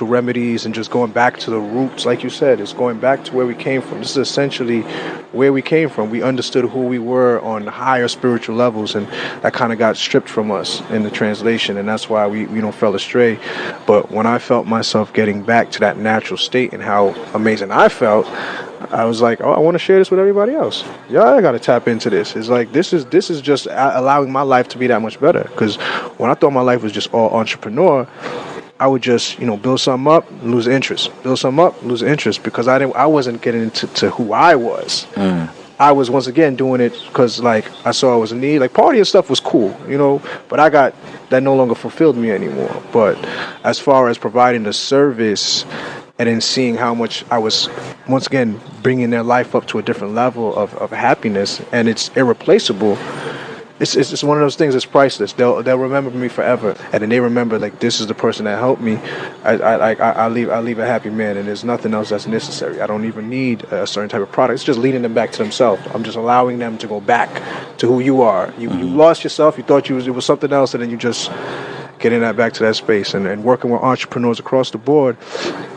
remedies, and just going back to the roots. Like you said, it's going back to where we came from. This is essentially where we came from. We understood who we were on higher spiritual levels, and that kind of got stripped from us in the translation, and that's why we fell astray. But when I felt myself getting back to that natural state and how amazing I felt, I was like, I want to share this with everybody else. I got to tap into this. It's like this is just allowing my life to be that much better. Because when I thought my life was just all entrepreneur, I would just, build something up, lose interest. Build something up, lose interest, because I wasn't getting into who I was. I was once again doing it because, like, I saw it was a need. Like, party and stuff was cool, but that no longer fulfilled me anymore. But as far as providing the service and then seeing how much I was, once again, bringing their life up to a different level of happiness, and it's irreplaceable, it's one of those things that's priceless. They'll remember me forever, and then they remember like this is the person that helped me. I leave a happy man, and there's nothing else that's necessary. I don't even need a certain type of product. It's just leading them back to themselves. I'm just allowing them to go back to who you are. You lost yourself. You thought it was something else, and then you just getting that back to that space. And working with entrepreneurs across the board,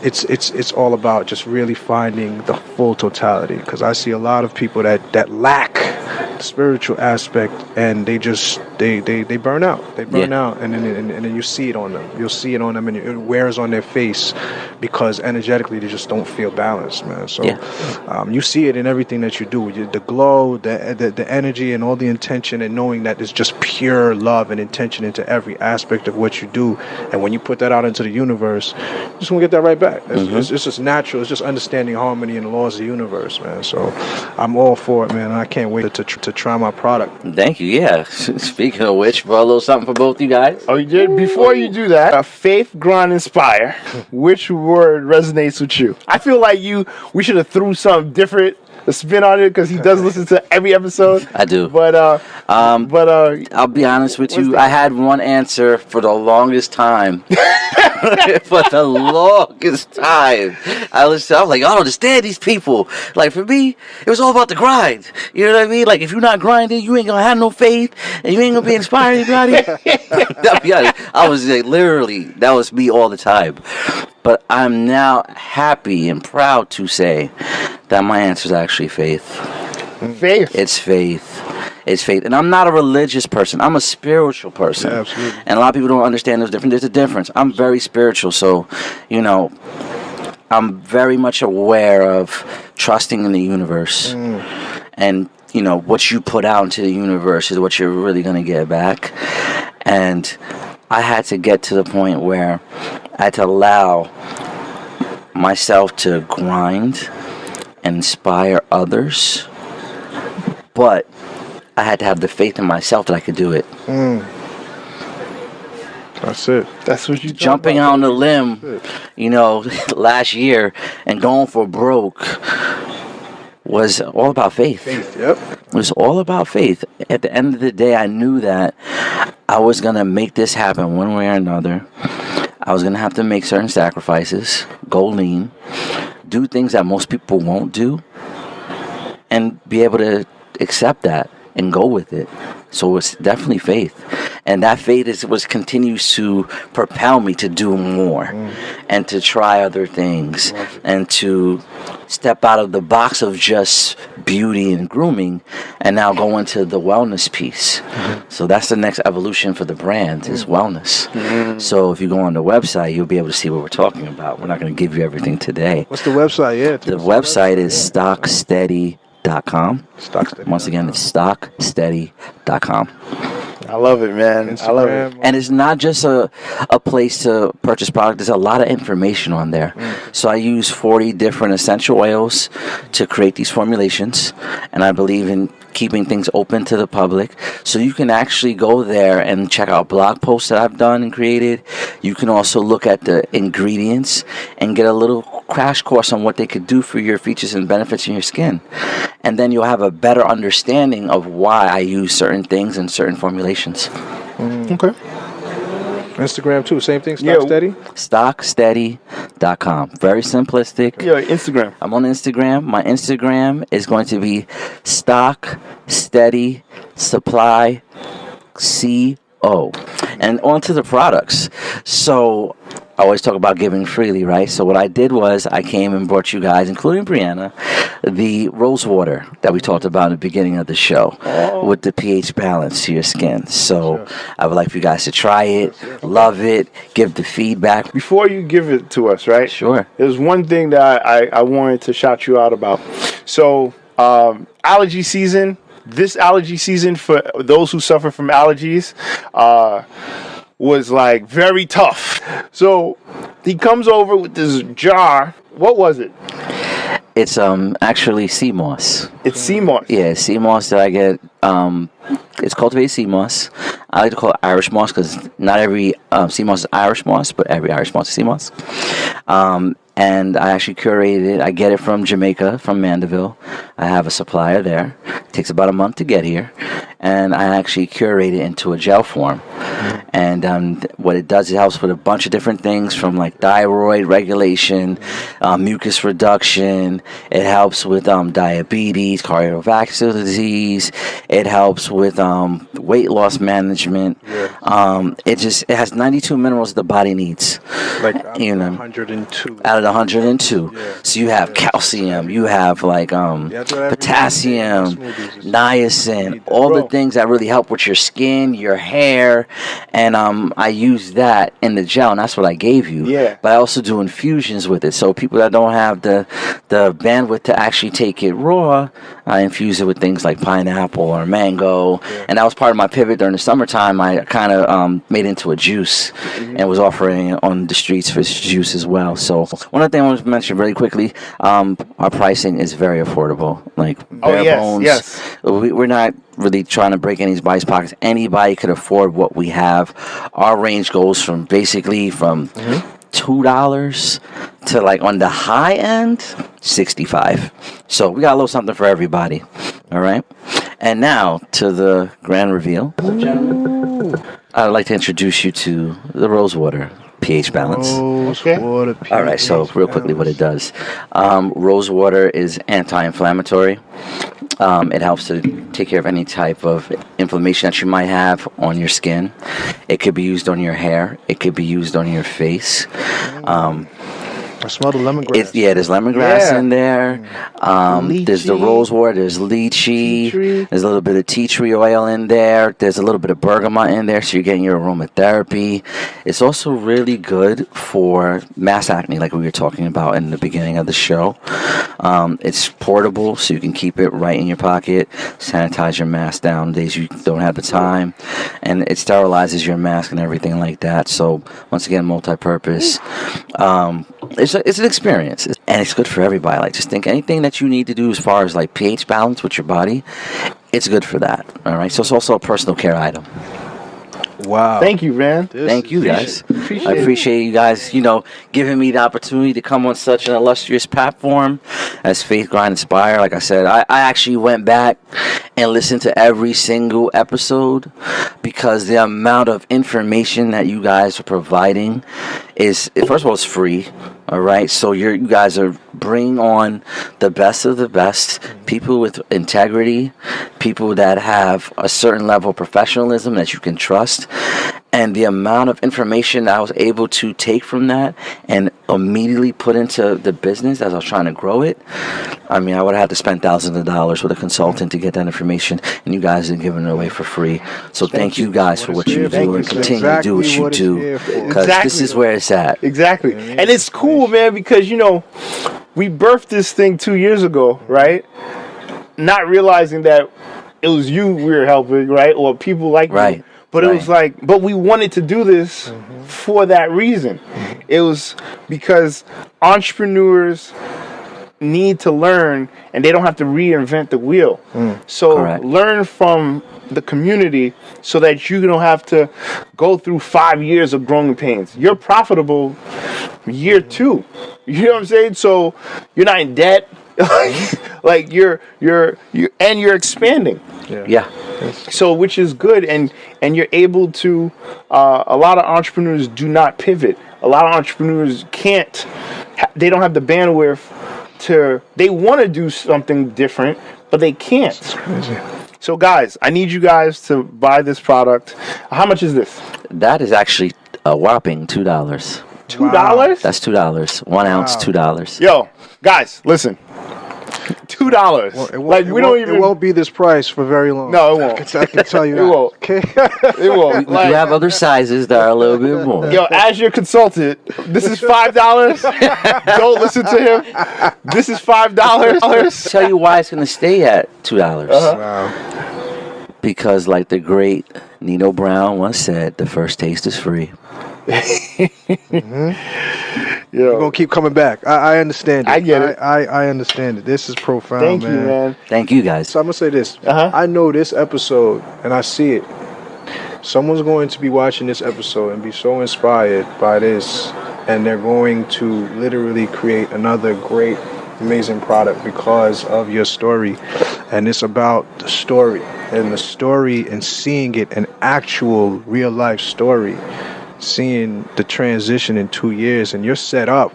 it's all about just really finding the full totality. Because I see a lot of people that lack the spiritual aspect, and they burn out. They burn out, and then you see it on them. You'll see it on them, and it wears on their face because energetically they just don't feel balanced, man. So you see it in everything that you do. The glow, the energy, and all the intention, and knowing that it's just pure love and intention into every aspect of what you do. And when you put that out into the universe, you just want to get that right back. It's just natural. It's just understanding harmony and the laws of the universe, man. So I'm all for it, man. I can't wait to try my product. Thank you. Yeah. Speaking of which, for a little something for both you guys. Oh, you did? Before you do that, faith, grind, inspire. Which word resonates with you? I feel like we should have threw something different, a spin on it, because he does listen to every episode. I do. But I'll be honest with you. I had one answer for the longest time. For the longest time. I was like, I don't understand these people. Like, for me, it was all about the grind. You know what I mean? Like, if you're not grinding, you ain't gonna have no faith, and you ain't gonna be inspiring anybody. I'll be honest. I was like, literally, that was me all the time. But I'm now happy and proud to say that my answer is actually faith. Faith. It's faith. It's faith. And I'm not a religious person. I'm a spiritual person. Yeah, absolutely. And a lot of people don't understand there's different. There's a difference. I'm very spiritual. So, I'm very much aware of trusting in the universe. And, what you put out into the universe is what you're really going to get back. And I had to get to the point where I had to allow myself to grind and inspire others. But I had to have the faith in myself that I could do it. That's it. That's what you jumping out on a limb, last year and going for broke was all about faith. Faith, yep. It was all about faith. At the end of the day, I knew that I was going to make this happen one way or another. I was going to have to make certain sacrifices, go lean, do things that most people won't do, and be able to accept that and go with it. So it's definitely faith. And that faith is what continues to propel me to do more and to try other things and to step out of the box of just beauty and grooming and now go into the wellness piece. So that's the next evolution for the brand is wellness. So if you go on the website, you'll be able to see what we're talking about. We're not going to give you everything today. What's the website? Yeah. The website is stocksteady.com. Once again, it's stocksteady.com. I love it, man. Instagram. I love it. And it's not just a place to purchase product. There's a lot of information on there. So I use 40 different essential oils to create these formulations. And I believe in keeping things open to the public. So you can actually go there and check out blog posts that I've done and created. You can also look at the ingredients and get a little crash course on what they could do for your features and benefits in your skin. And then you'll have a better understanding of why I use certain things and certain formulations. Okay. Instagram too, same thing. Stocksteady. Stocksteady.com. Very simplistic. Yeah, Instagram. I'm on Instagram. My Instagram is going to be Stock Steady Supply CO. And on to the products. So I always talk about giving freely, right? So what I did was I came and brought you guys, including Brianna, the rose water that we talked about in the beginning of the show with the pH balance to your skin. So I would like for you guys to try it, love it, give the feedback. Before you give it to us, right? Sure. There's one thing that I wanted to shout you out about. So allergy season, this allergy season for those who suffer from allergies, was like very tough. So he comes over with this jar. What was it? It's actually sea moss. It's sea moss. Yeah, sea moss that I get. It's cultivated sea moss. I like to call it Irish moss because not every sea moss is Irish moss, but every Irish moss is sea moss. And I actually curated it. I get it from Jamaica, from Mandeville. I have a supplier there. It takes about a month to get here. and I actually curate it into a gel form. And what it does, it helps with a bunch of different things, from like thyroid regulation, mucus reduction. It helps with diabetes, cardiovascular disease. It helps with weight loss management. It has 92 minerals the body needs. Like 102. Out of the 102. Yeah. So you have calcium, you have like potassium, niacin, all the things that really help with your skin, your hair, and I use that in the gel, and that's what I gave you. Yeah. But I also do infusions with it, so people that don't have the bandwidth to actually take it raw, I infuse it with things like pineapple or mango, and that was part of my pivot during the summertime. I kind of made it into a juice and was offering it on the streets for juice as well. So one of the things I want to mention really quickly, our pricing is very affordable. Like bare bones. Yes. We're not really trying to break anybody's pockets. Anybody could afford what we have. Our range goes from basically from $2 to, like, on the high end, $65. So we got a little something for everybody. All right. And now to the grand reveal. I'd like to introduce you to the rose water pH balance. All right, so real quickly what it does. Rose water is anti-inflammatory. It helps to take care of any type of inflammation that you might have on your skin. It could be used on your hair. It could be used on your face. I smell the lemongrass. There's lemongrass in there. There's the rose water. There's lychee. There's a little bit of tea tree oil in there. There's a little bit of bergamot in there, so you're getting your aromatherapy. It's also really good for mass acne, like we were talking about in the beginning of the show. It's portable, so you can keep it right in your pocket. Sanitize your mask down days you don't have the time, and it sterilizes your mask and everything like that. So once again, multi-purpose. It's an experience, and it's good for everybody. Like, just think anything that you need to do as far as like pH balance with your body, it's good for that. All right. So it's also a personal care item. Wow. Thank you, man. Thank you, guys. I appreciate you guys, giving me the opportunity to come on such an illustrious platform as Faith Grind Inspire. Like I said, I actually went back and listened to every single episode, because the amount of information that you guys are providing is, first of all, it's free. All right, so you guys are bringing on the best of the best, people with integrity, people that have a certain level of professionalism that you can trust. And the amount of information that I was able to take from that and immediately put into the business as I was trying to grow it, I mean, I would have had to spend thousands of dollars with a consultant to get that information, and you guys are giving it away for free. So thank you guys for what you do, and continue to do what you do, because this is where it's at. Exactly. And it's cool, man, because, we birthed this thing 2 years ago, right? Not realizing that it was you we were helping, right? Or people like you. But it was like, but we wanted to do this for that reason. It was because entrepreneurs need to learn, and they don't have to reinvent the wheel. So learn from the community so that you don't have to go through 5 years of growing pains. You're profitable year 2. You know what I'm saying? So you're not in debt. Like you're expanding. Yeah. So, which is good, and you're able to. A lot of entrepreneurs do not pivot. A lot of entrepreneurs can't. They don't have the bandwidth to. They want to do something different, but they can't. That's crazy. So, guys, I need you guys to buy this product. How much is this? That is actually a whopping $2. $2? That's $2. 1 ounce, $2. Yo, guys, listen. $2. It won't be this price for very long. No, it won't. I can tell you It won't. Okay. It won't. We do have other sizes that are a little bit more. Yo, as your consultant, this is $5. Don't listen to him. This is $5. Tell you why it's going to stay at $2. Wow. Because, like the great Nino Brown once said, the first taste is free. You're gonna keep coming back. I understand it. I get it. I understand it. This is profound. Thank you, man. Thank you, guys. So I'm gonna say this. I know this episode, and I see it. Someone's going to be watching this episode and be so inspired by this, and they're going to literally create another great amazing product because of your story. And it's about the story and seeing it, an actual real life story, seeing the transition in 2 years. And you're set up,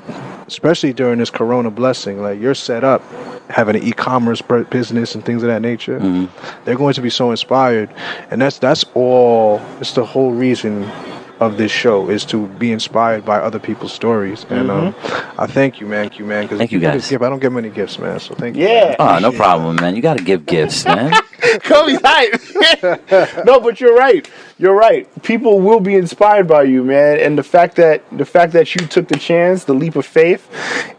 especially during this Corona blessing, like you're set up having an e-commerce business and things of that nature. They're going to be so inspired. And that's all, it's the whole reason of this show, is to be inspired by other people's stories. And I thank you, man. Cause Thank you, guys. I don't get many gifts, man. So thank you. Yeah. Oh, no problem, man. You got to give gifts, man. Kobe's hype. No, but you're right. You're right. People will be inspired by you, man. And the fact that you took the chance, the leap of faith,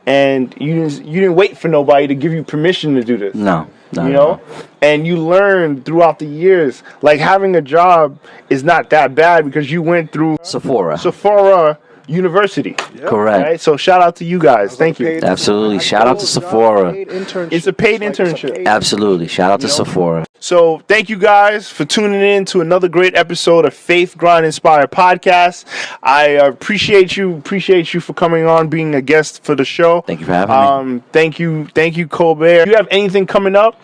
and you didn't wait for nobody to give you permission to do this. No. You know? And you learn throughout the years. Like, having a job is not that bad because you went through Sephora University. Correct. Right? So shout out to you guys. Thank you. Absolutely. Shout out to Sephora. It's a paid internship. Absolutely. Shout out to Sephora. So thank you guys for tuning in to another great episode of Faith Grind Inspired Podcast. I appreciate you for coming on, being a guest for the show. Thank you for having me. Thank you, Colbert. Do you have anything coming up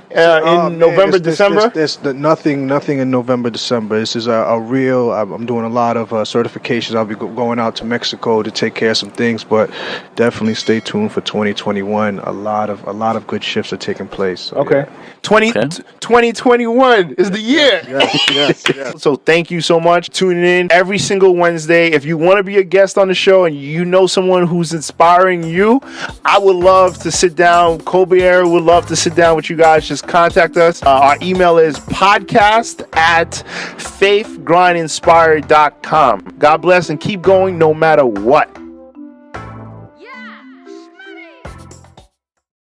in November, December? There's nothing in November, December. This is a real. I'm doing a lot of certifications. I'll be going out to Mexico to take care of some things, but definitely stay tuned for 2021. A lot of good shifts are taking place. So, okay. Yeah. 2021 is the year. Yes. So thank you so much. Tuning in every single Wednesday. If you want to be a guest on the show and you know someone who's inspiring you, I would love to sit down. Colbert would love to sit down with you guys. Just contact us. Our email is podcast@faithgrindinspired.com. God bless and keep going no matter what.